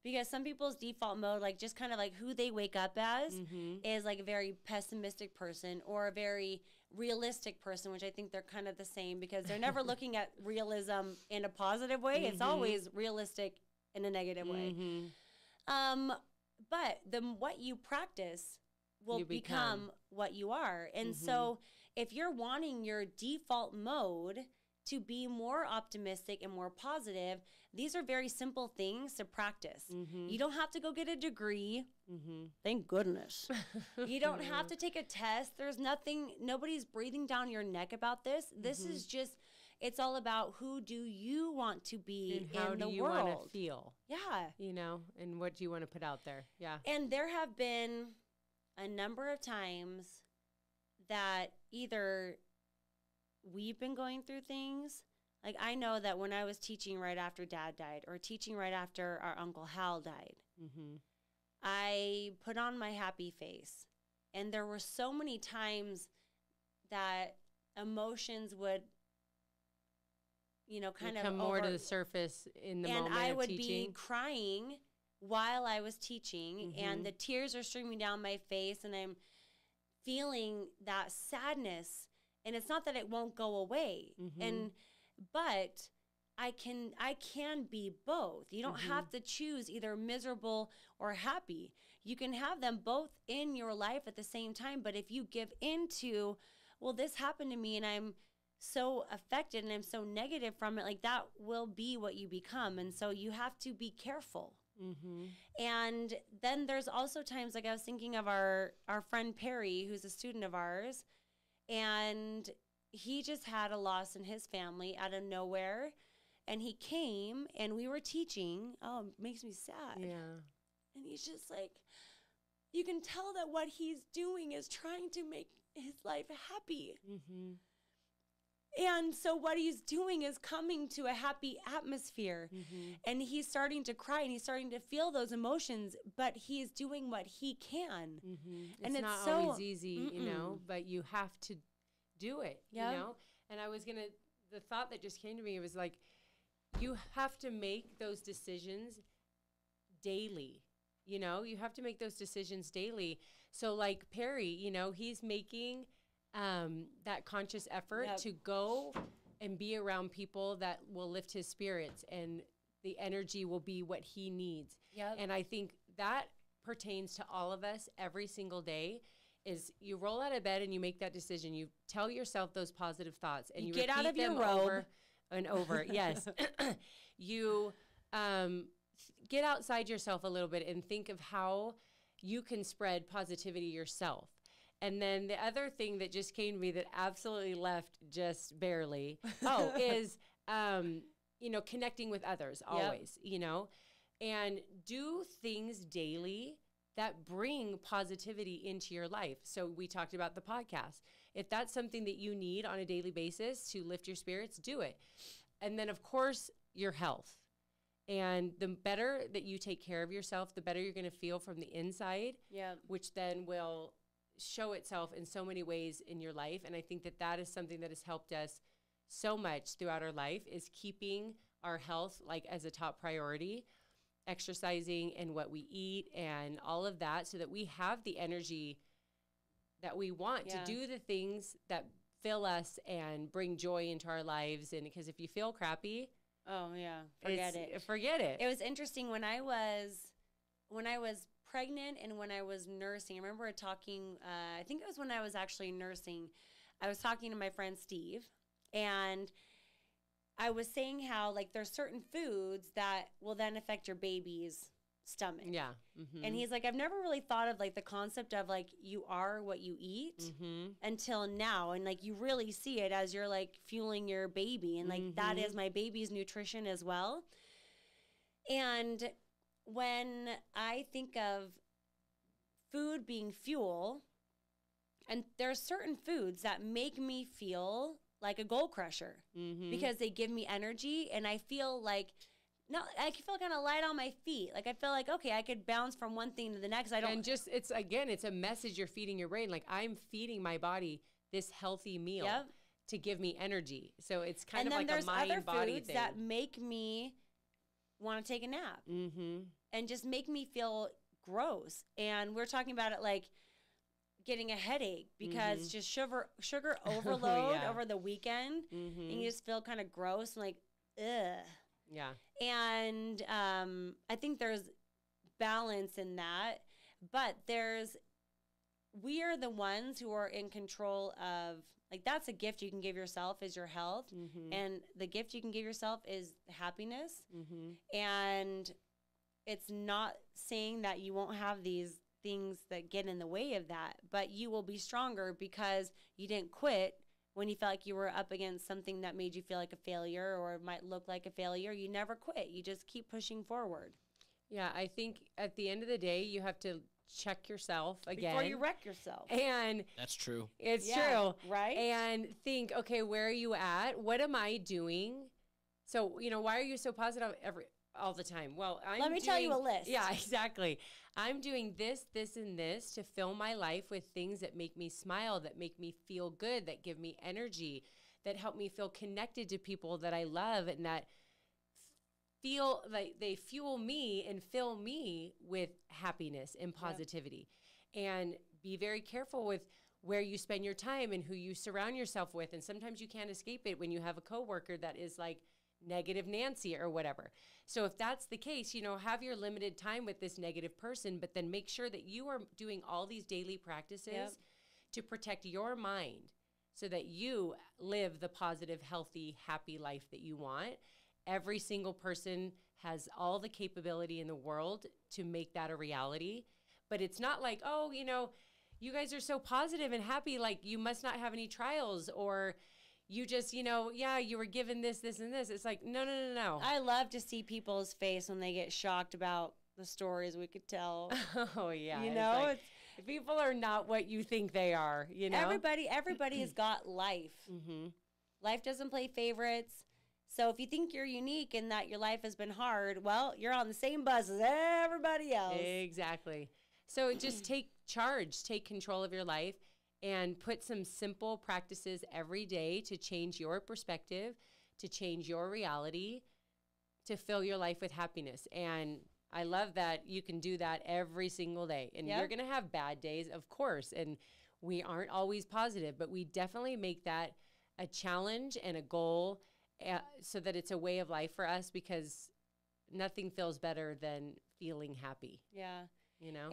A: because some people's default mode, like just kind of like who they wake up as is like a very pessimistic person or a very realistic person, which I think they're kind of the same, because they're never looking at realism in a positive way. It's always realistic in a negative way. But what you practice will become what you are. And so if you're wanting your default mode to be more optimistic and more positive, these are very simple things to practice. You don't have to go get a degree. Thank goodness. You don't have to take a test. Nobody's breathing down your neck about this. This is just, it's all about who do you want to be in the world.
B: How do you want to feel?
A: Yeah.
B: And what do you want to put out there? Yeah.
A: And there have been a number of times that either we've been going through things, like I know that when I was teaching right after Dad died, or teaching right after our Uncle Hal died, I put on my happy face. And there were so many times that emotions would, kind of
B: come more to the surface in the moment of teaching.
A: And I would be crying while I was teaching, and the tears are streaming down my face, and I'm feeling that sadness. And it's not that it won't go away, but I can be both. You don't have to choose either miserable or happy. You can have them both in your life at the same time. But if you give into, well, this happened to me and I'm so affected and I'm so negative from it, like that will be what you become. And so you have to be careful. And then there's also times, like I was thinking of our friend Perry, who's a student of ours, and he just had a loss in his family out of nowhere. And he came and we were teaching. Oh, it makes me sad.
B: Yeah.
A: And he's just like, you can tell that what he's doing is trying to make his life happy. And so what he's doing is coming to a happy atmosphere. And he's starting to cry and he's starting to feel those emotions, but he's doing what he can.
B: And it's not always easy, but you have to do it, And the thought that just came to me was like, you have to make those decisions daily. You have to make those decisions daily. So like Perry, he's making that conscious effort to go and be around people that will lift his spirits, and the energy will be what he needs. And I think that pertains to all of us every single day. Is you roll out of bed and you make that decision. You tell yourself those positive thoughts, and you
A: get out of your robe
B: over and over. Yes, you get outside yourself a little bit and think of how you can spread positivity yourself. And then the other thing that just came to me that absolutely left just barely, is, connecting with others always, and do things daily that bring positivity into your life. So we talked about the podcast. If that's something that you need on a daily basis to lift your spirits, do it. And then, of course, your health. And the better that you take care of yourself, the better you're going to feel from the inside, which then will show itself in so many ways in your life. And I think that that is something that has helped us so much throughout our life, is keeping our health like as a top priority, exercising and what we eat and all of that, so that we have the energy that we want to do the things that fill us and bring joy into our lives. And because if you feel crappy, forget it.
A: It was interesting when I was pregnant and when I was nursing. I remember talking, I think it was when I was actually nursing, I was talking to my friend Steve, and I was saying how, like, there's certain foods that will then affect your baby's stomach.
B: Yeah.
A: And he's like, I've never really thought of, like, the concept of, like, you are what you eat until now. And, like, you really see it as you're, like, fueling your baby. And, like, that is my baby's nutrition as well. And when I think of food being fuel, and there are certain foods that make me feel like a goal crusher because they give me energy, and I feel like I feel kind of light on my feet. Like, I feel like, okay, I could bounce from one thing to the next.
B: It's a message you're feeding your brain. Like, I'm feeding my body this healthy meal to give me energy. So it's kind of like a mind-body thing. And then there's other foods that make me want to take a nap and just make me feel gross. And we're talking about it like getting a headache because just sugar overload over the weekend, and you just feel kind of gross and like, ugh. Yeah.
A: And I think there's balance in that, but we are the ones who are in control of, like, that's a gift you can give yourself, is your health. And the gift you can give yourself is happiness. And it's not saying that you won't have these things that get in the way of that, but you will be stronger because you didn't quit when you felt like you were up against something that made you feel like a failure or might look like a failure. You never quit. You just keep pushing forward.
B: Yeah, I think at the end of the day, you have to check yourself again.
A: Before you wreck yourself.
B: And
C: that's true.
B: It's true.
A: Right?
B: And think, okay, where are you at? What am I doing? So, why are you so positive all the time? Well,
A: let me tell you a list.
B: Yeah, exactly. I'm doing this, this, and this to fill my life with things that make me smile, that make me feel good, that give me energy, that help me feel connected to people that I love, and that feel like they fuel me and fill me with happiness and positivity. And be very careful with where you spend your time and who you surround yourself with. And sometimes you can't escape it when you have a coworker that is like negative Nancy or whatever. So if that's the case, have your limited time with this negative person, but then make sure that you are doing all these daily practices to protect your mind so that you live the positive, healthy, happy life that you want. Every single person has all the capability in the world to make that a reality. But it's not like, oh, you guys are so positive and happy, like you must not have any trials, or you just, you were given this, this, and this. It's like, no.
A: I love to see people's face when they get shocked about the stories we could tell.
B: Oh, yeah. People are not what you think they are,
A: Everybody has got life. Life doesn't play favorites. So if you think you're unique and that your life has been hard, well, you're on the same bus as everybody else.
B: Exactly. So just take charge, take control of your life, and put some simple practices every day to change your perspective, to change your reality, to fill your life with happiness. And I love that you can do that every single day. And you're going to have bad days, of course, and we aren't always positive, but we definitely make that a challenge and a goal so that it's a way of life for us, because nothing feels better than feeling happy.
A: Yeah.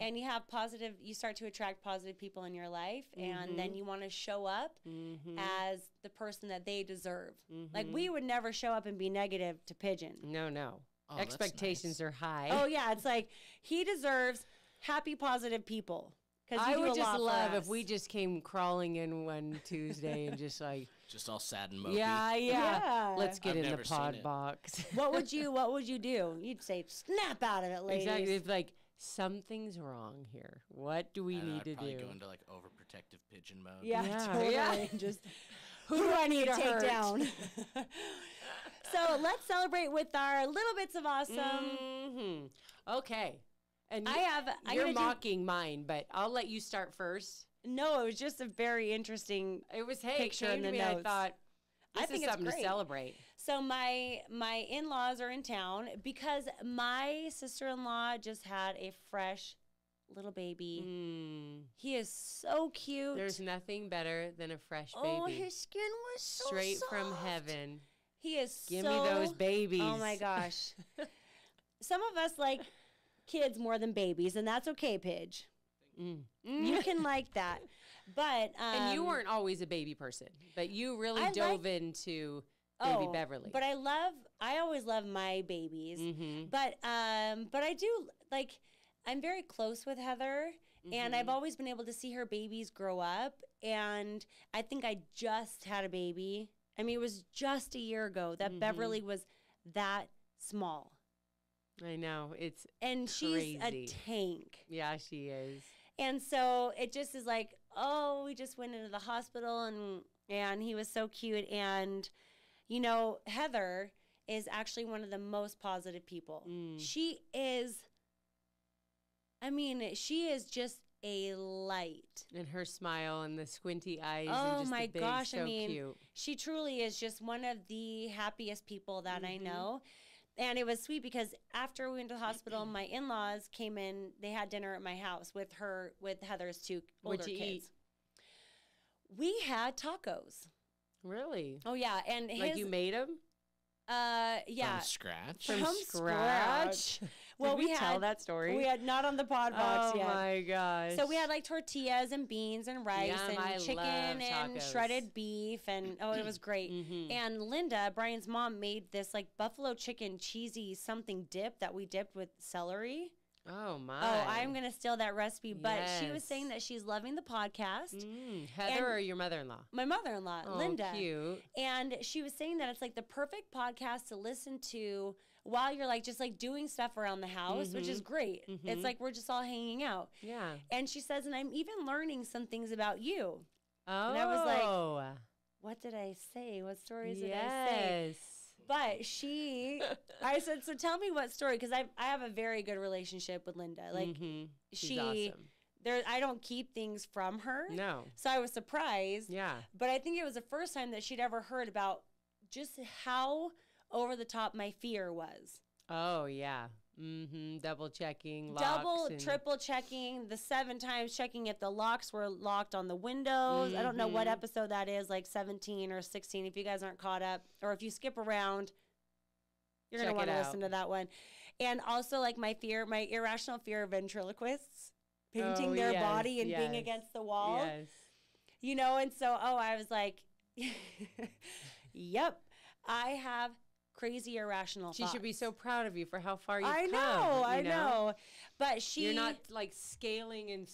A: And you start to attract positive people in your life, and then you want to show up as the person that they deserve. Like, we would never show up and be negative to Pidgeon.
B: No. Oh, expectations are high.
A: Oh, yeah. It's like, he deserves happy, positive people.
B: I would just love if we just came crawling in one Tuesday and just like
C: Just all sad and mopey.
B: Yeah. Let's get in the pod box.
A: What would you do? You'd say, snap out of it, ladies.
B: Exactly. It's like, something's wrong here. What do we need to do?
C: I'd go into like overprotective pigeon mode.
A: Yeah, totally. Yeah. Just who do I need to take down? So let's celebrate with our little bits of awesome.
B: Mm-hmm. Okay. And
A: you're
B: mocking mine, but I'll let you start first.
A: No, it was just a very interesting picture in the notes.
B: I thought, I think it's something to celebrate.
A: So my in-laws are in town because my sister-in-law just had a fresh little baby. He is so cute.
B: There's nothing better than a fresh baby.
A: Oh, his skin was so
B: straight
A: soft.
B: From heaven.
A: He is
B: Give me those babies.
A: Oh my gosh. Some of us like kids more than babies, and that's okay, Pidge. You can like that. But
B: and you weren't always a baby person, but you really dove into baby Beverly.
A: But I always love my babies. Mm-hmm. But I do like, I'm very close with Heather, and I've always been able to see her babies grow up. And I think I just had a baby. I mean, it was just a year ago that Beverly was that small.
B: I know. It's
A: and
B: crazy.
A: She's a tank.
B: Yeah, she is.
A: And so it just is like, oh, we just went into the hospital, and he was so cute. And, you know, Heather is actually one of the most positive people. She is just a light.
B: And her smile and the squinty eyes.
A: Oh,
B: and just
A: my
B: the big,
A: gosh.
B: so
A: cute. She truly is just one of the happiest people that I know. And it was sweet because after we went to the hospital, my in-laws came in. They had dinner at my house with Heather's two older kids. We had tacos.
B: Really?
A: Oh, yeah. And
B: like you made them?
A: Yeah.
C: From scratch?
B: From scratch?
A: Well,
B: we tell that story.
A: We had not on the pod box yet.
B: Oh my gosh!
A: So we had like tortillas and beans and rice and chicken and shredded beef, and it was great. And Linda, Brian's mom, made this like buffalo chicken cheesy something dip that we dipped with celery.
B: Oh my!
A: Oh, I'm gonna steal that recipe. But she was saying that she's loving the podcast.
B: Heather or your mother-in-law?
A: My mother-in-law, Linda.
B: Cute.
A: And she was saying that it's like the perfect podcast to listen to while you're like just like doing stuff around the house, which is great. It's like we're just all hanging out.
B: Yeah.
A: And she says, and I'm even learning some things about you.
B: Oh.
A: And I was like, what did I say? What stories did I say? But I said, so tell me what story, because I have a very good relationship with Linda. Like
B: she's awesome.
A: I don't keep things from her.
B: No.
A: So I was surprised.
B: Yeah.
A: But I think it was the first time that she'd ever heard about just how over the top my fear was.
B: Oh, yeah. Double checking locks.
A: Triple checking, the 7 times checking if the locks were locked on the windows. I don't know what episode that is, like 17 or 16, if you guys aren't caught up. Or if you skip around, you're going to want to listen to that one. And also like my irrational fear of ventriloquists, painting their body and being against the wall.
B: Yes.
A: You know, and so, I was like, yep, I have crazy irrational thoughts.
B: She should be so proud of you for how far you've come.
A: I know. But
B: you're not like scaling and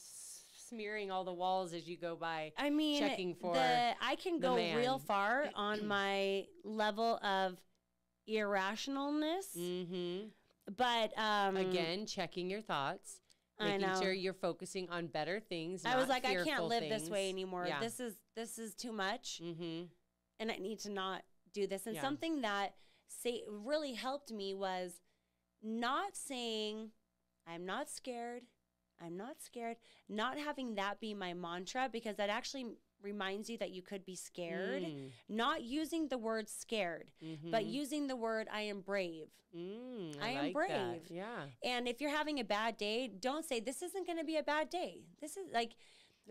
B: smearing all the walls as you go by.
A: I mean,
B: checking for
A: I can go real far on my level of irrationalness. But
B: again, checking your thoughts, making sure you're focusing on better things.
A: I was like, I can't live
B: things.
A: this way anymore.
B: Yeah.
A: This is too much, and I need to not do this. And something that really helped me was not saying, I'm not scared. Not having that be my mantra, because that actually reminds you that you could be scared. Not using the word scared, but using the word I am brave. I am brave. That.
B: Yeah.
A: And if you're having a bad day, don't say this isn't going to be a bad day. This is like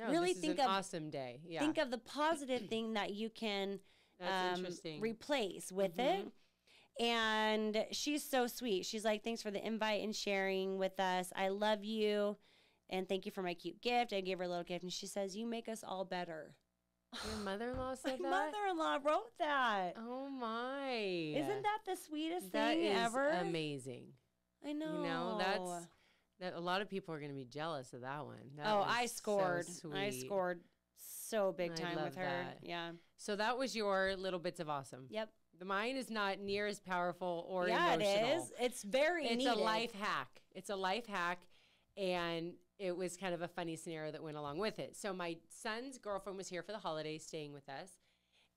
A: really
B: this
A: think
B: is an
A: of
B: awesome day. Yeah.
A: Think of the positive thing that you can replace with it. And she's so sweet. She's like, thanks for the invite and sharing with us. I love you. And thank you for my cute gift. I gave her a little gift. And she says, you make us all better.
B: Your mother-in-law said
A: my
B: that?
A: Mother-in-law wrote that.
B: Oh, my.
A: Isn't that the sweetest
B: that
A: thing ever?
B: That is amazing.
A: I know.
B: You know, that a lot of people are going to be jealous of that one. That
A: I scored.
B: So
A: I scored so big time with her.
B: That.
A: Yeah.
B: So that was your little bits of awesome.
A: Yep.
B: The mine is not near as powerful or emotional.
A: Yeah, it is. It's very
B: It's
A: needed.
B: a life hack. It's a life hack, and it was kind of a funny scenario that went along with it. So my son's girlfriend was here for the holidays staying with us,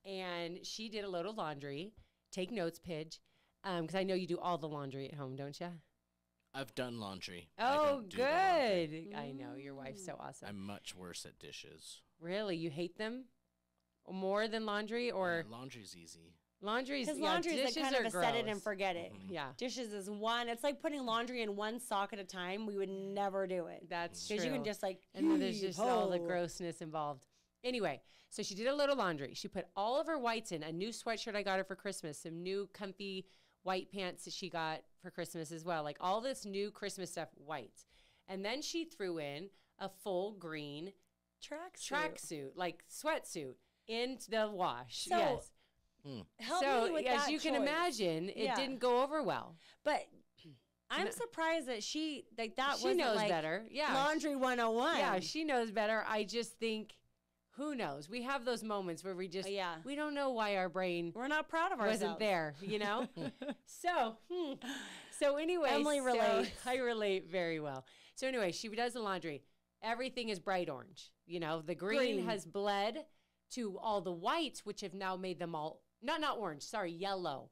B: and she did a load of laundry. Take notes, Pidge, because I know you do all the laundry at home, don't you?
C: I've done laundry.
B: Oh, good. I know. Your wife's so awesome.
C: I'm much worse at dishes.
B: Really? You hate them more than laundry? Or
C: laundry's easy.
B: Laundry's
A: Because laundry is like kind of a
B: gross.
A: set it and forget it.
B: Mm-hmm. Yeah.
A: Dishes is one. It's like putting laundry in one sock at a time. We would never do it.
B: That's true.
A: Because you can just like,
B: and then there's just all the grossness involved. Anyway, so she did a load of laundry. She put all of her whites in, a new sweatshirt I got her for Christmas, some new comfy white pants that she got for Christmas as well. Like all this new Christmas stuff, whites. And then she threw in a full green tracksuit, like sweatsuit, into the wash.
A: So,
B: yes.
A: Help me with
B: as
A: that
B: you can imagine, it didn't go over well.
A: But I'm surprised that she
B: knows like better. Yeah.
A: Laundry 101.
B: Yeah, she knows better. I just think, who knows? We have those moments where we just, we don't know why our brain
A: we're not proud of ourselves.
B: Wasn't there, you know? So anyway.
A: Emily relates.
B: I relate very well. So anyway, she does the laundry. Everything is bright orange. You know, the green has bled to all the whites, which have now made them all, not orange, sorry, yellow.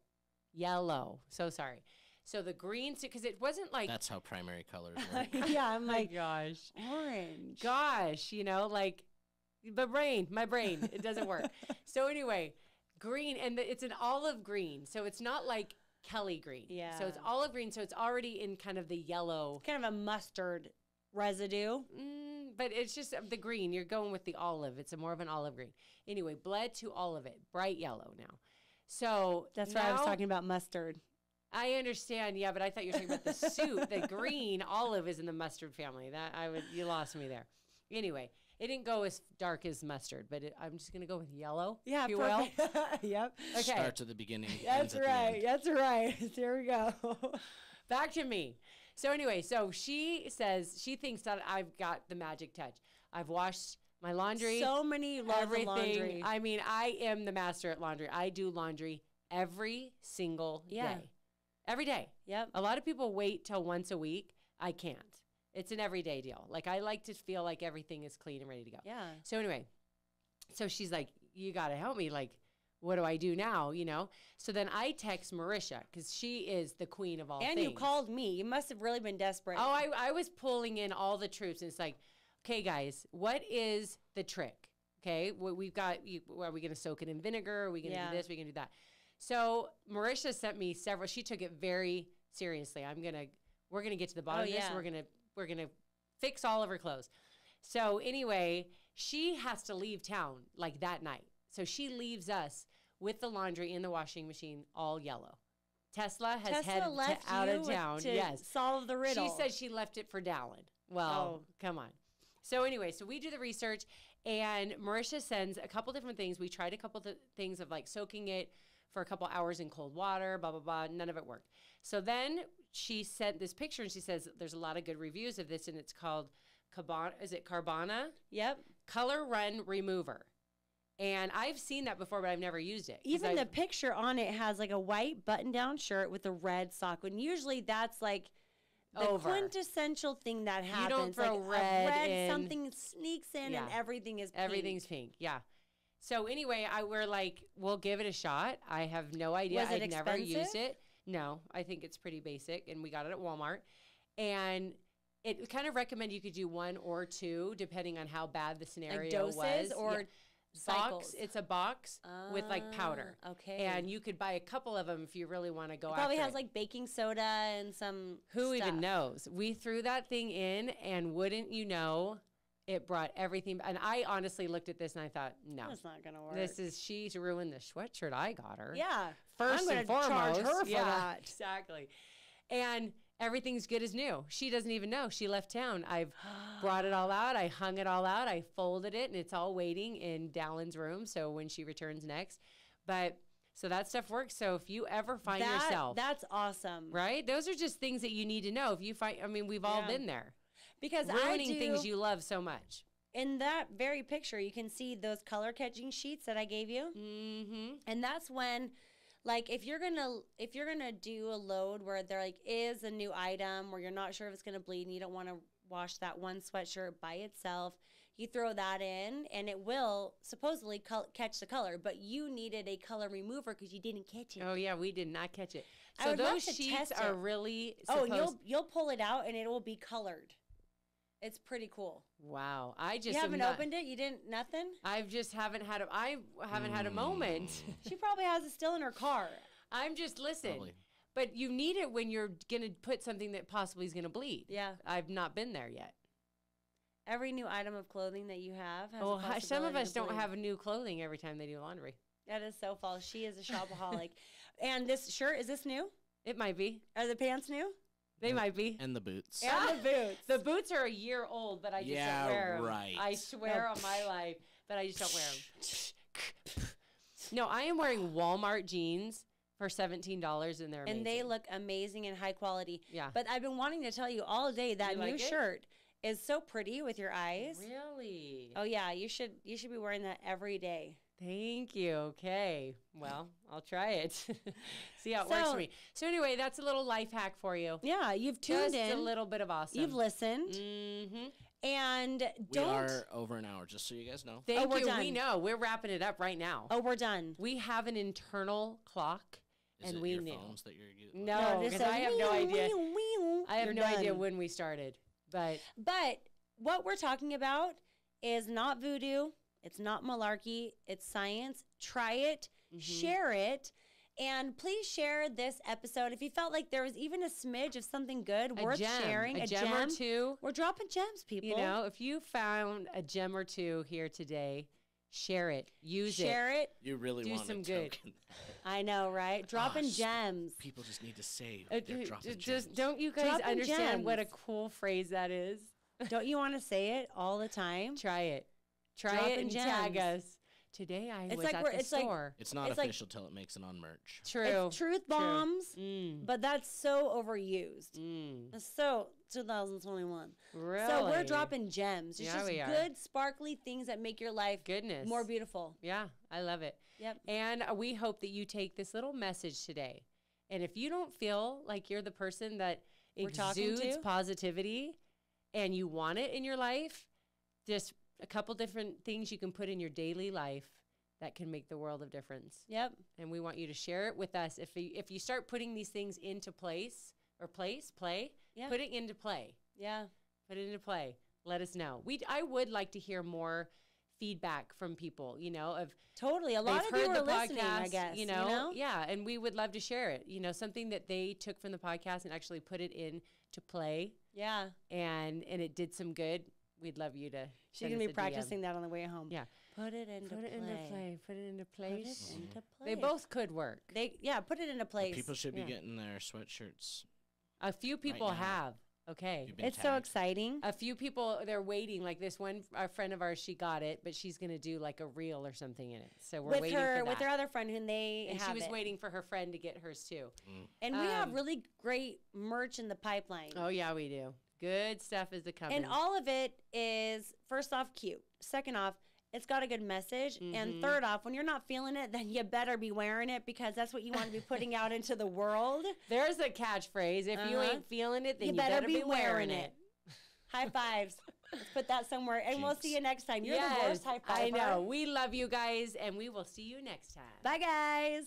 B: So sorry. So the green, because it wasn't like.
C: That's how primary colors work.
A: Yeah, I'm like,
B: gosh.
A: Orange.
B: Gosh, you know, like, my brain, it doesn't work. So anyway, green, and it's an olive green. So it's not like Kelly green.
A: Yeah.
B: So it's olive green, so it's already in kind of the yellow.
A: Kind of a mustard residue.
B: But it's just the green. You're going with the olive. It's more of an olive green. Anyway, bled to all of it. Bright yellow now. So
A: that's why I was talking about mustard.
B: I understand. Yeah, but I thought you were talking about the suit. The green olive is in the mustard family. You lost me there. Anyway, it didn't go as dark as mustard, but I'm just going to go with yellow.
A: Yeah,
B: if you will.
A: Yep.
B: Okay.
C: Starts at the beginning.
A: That's right. That's right. There we go.
B: Back to me. So anyway, so she says she thinks that I've got the magic touch. I've washed my laundry.
A: So many loves of laundry.
B: I mean, I am the master at laundry. I do laundry every single day. Every day.
A: Yep.
B: A lot of people wait till once a week. I can't. It's an everyday deal. Like, I like to feel like everything is clean and ready to go.
A: Yeah.
B: So anyway, so she's like, you got to help me. Like, what do I do now, you know? So then I text Marisha, because she is the queen of all things.
A: And you called me. You must have really been desperate.
B: Oh, I was pulling in all the troops, and it's like, okay, guys, what is the trick? Okay, we've got, are we going to soak it in vinegar? Are we going to do this? Are we going to do that? So Marisha sent me several. She took it very seriously. We're going to get to the bottom of this. And we're going to fix all of her clothes. So anyway, she has to leave town like that night. So she leaves us with the laundry in the washing machine all yellow. Tesla has headed out of town.
A: To solve the riddle.
B: She said she left it for Dallin. Well, come on. So anyway, so we do the research, and Marisha sends a couple different things. We tried a couple things of like soaking it for a couple hours in cold water, blah, blah, blah. None of it worked. So then she sent this picture, and she says there's a lot of good reviews of this, and it's called Carbana?
A: Yep.
B: Color Run Remover. And I've seen that before, but I've never used it.
A: Even the picture on it has like a white button-down shirt with a red sock. And usually that's like the quintessential thing that happens.
B: You don't throw
A: like
B: red in.
A: Something sneaks in and everything is pink.
B: Everything's pink, yeah. So anyway, we're like, we'll give it a shot. I have no idea.
A: Was it
B: I've
A: expensive?
B: never used it. No, I think it's pretty basic, and we got it at Walmart. And it kind of recommend you could do one or two, depending on how bad the scenario
A: like doses
B: was.
A: Or cycles?
B: Box. It's a box with like powder.
A: Okay.
B: And you could buy a couple of them if you really want to go.
A: Probably
B: after
A: has like baking soda and some.
B: Who
A: stuff.
B: even knows? We threw that thing in, and wouldn't you know, it brought everything. And I honestly looked at this and I thought, no,
A: that's not gonna work.
B: She's ruined the sweatshirt I got her.
A: Yeah.
B: First
A: I'm
B: and foremost,
A: charge her for that.
B: Exactly. And everything's good as new. She doesn't even know. She left town. I've brought it all out. I hung it all out. I folded it, and it's all waiting in Dallin's room. So when she returns next, so that stuff works. So if you ever find yourself,
A: that's awesome,
B: right? Those are just things that you need to know. If you find, we've all been there
A: because
B: ruining things you love so much.
A: in that very picture, you can see those color catching sheets that I gave you.
B: Mm-hmm.
A: And that's when, like, if you're gonna do a load where there like is a new item where you're not sure if it's gonna bleed and you don't want to wash that one sweatshirt by itself, you throw that in and it will supposedly catch the color, but you needed a color remover because you didn't catch it.
B: Oh yeah, we did not catch it. So those sheets are really
A: and you'll pull it out and it will be colored. It's pretty cool.
B: Wow. I just
A: You haven't opened it? You didn't nothing?
B: I haven't had a moment.
A: She probably has it still in her car.
B: I'm just But you need it when you're going to put something that possibly is going to bleed.
A: Yeah.
B: I've not been there yet.
A: Every new item of clothing that you have has a possibility
B: some of us
A: to bleed.
B: don't have new clothing every time they do laundry.
A: That is so false. She is a shopaholic. And this shirt, is this new?
B: It might be.
A: Are the pants new?
B: They might be.
C: And the boots.
A: And the boots.
B: The boots are a year old, but I just don't wear them.
C: Right.
B: I swear on my life, but I just don't wear them. No, I am wearing Walmart jeans for $17, and they're amazing.
A: And they look amazing and high quality.
B: Yeah.
A: But I've been wanting to tell you all day that new shirt is so pretty with your eyes.
B: Really?
A: Oh yeah, you should be wearing that every day.
B: Thank you. Okay. Well, I'll try it. See how it works for me. So anyway, that's a little life hack for you.
A: Yeah, you've tuned in.
B: Just a little bit of awesome.
A: You've listened.
B: Mm-hmm.
A: And
C: we are over an hour, just so you guys know.
B: Thank you. Done. We know. We're wrapping it up right now.
A: Oh, we're done.
B: We have an internal clock.
C: Is
B: and
C: it
B: we
C: your
B: knew.
C: phones that you're using?
B: No, because I have no idea. I have no idea when we started. But
A: what we're talking about is not voodoo. It's not malarkey. It's science. Try it. Share it. And please share this episode. If you felt like there was even a smidge of something good worth sharing,
B: a gem or two.
A: We're dropping gems, people.
B: You know, if you found a gem or two here today, share it. Share it.
C: You really
B: do
C: want
B: some good.
A: I know, right? Dropping gems.
C: People just need to say they're dropping gems.
B: Don't you guys understand what a cool phrase that is?
A: Don't you want to say it all the time?
B: Try it. Try it and tag us. Today I was at the store.
C: It's not official till it makes it on merch.
B: True.
A: It's truth bombs, but that's so overused. It's so 2021.
B: Really?
A: So we're dropping gems. It's just
B: we are.
A: Good, sparkly things that make your life more beautiful.
B: Yeah, I love it.
A: Yep.
B: And we hope that you take this little message today. And if you don't feel like you're the person that exudes positivity and you want it in your life, just a couple different things you can put in your daily life that can make the world of difference.
A: Yep.
B: And we want you to share it with us. If you start putting these things into play, put it into play.
A: Yeah.
B: Put it into play. Let us know. I would like to hear more feedback from people, of
A: totally. A lot of you are listening, I guess.
B: You know? Yeah. And we would love to share it. Something that they took from the podcast and actually put it into play.
A: Yeah.
B: And it did some good. We'd love you to.
A: She's going to be practicing that on the way home.
B: Yeah.
A: Put it into play.
B: Put it into place.
A: Put it into place.
B: They both could work.
A: Put it into place.
C: But people should be getting their sweatshirts.
B: A few people have. Okay.
A: It's tagged. So exciting.
B: A few people, they're waiting. Like this one, a friend of ours, she got it, but she's going to do like a reel or something in it. So we're waiting for that.
A: With her other friend who
B: she was waiting for her friend to get hers too.
A: And we have really great merch in the pipeline.
B: Oh, yeah, we do. Good stuff is coming.
A: And all of it is, first off, cute. Second off, it's got a good message. And third off, when you're not feeling it, then you better be wearing it because that's what you want to be putting out into the world.
B: There's a catchphrase. If you ain't feeling it, then you better be wearing it.
A: High fives. Let's put that somewhere. And we'll see you next time. You're the worst high fiver.
B: I know. We love you guys, and we will see you next time.
A: Bye, guys.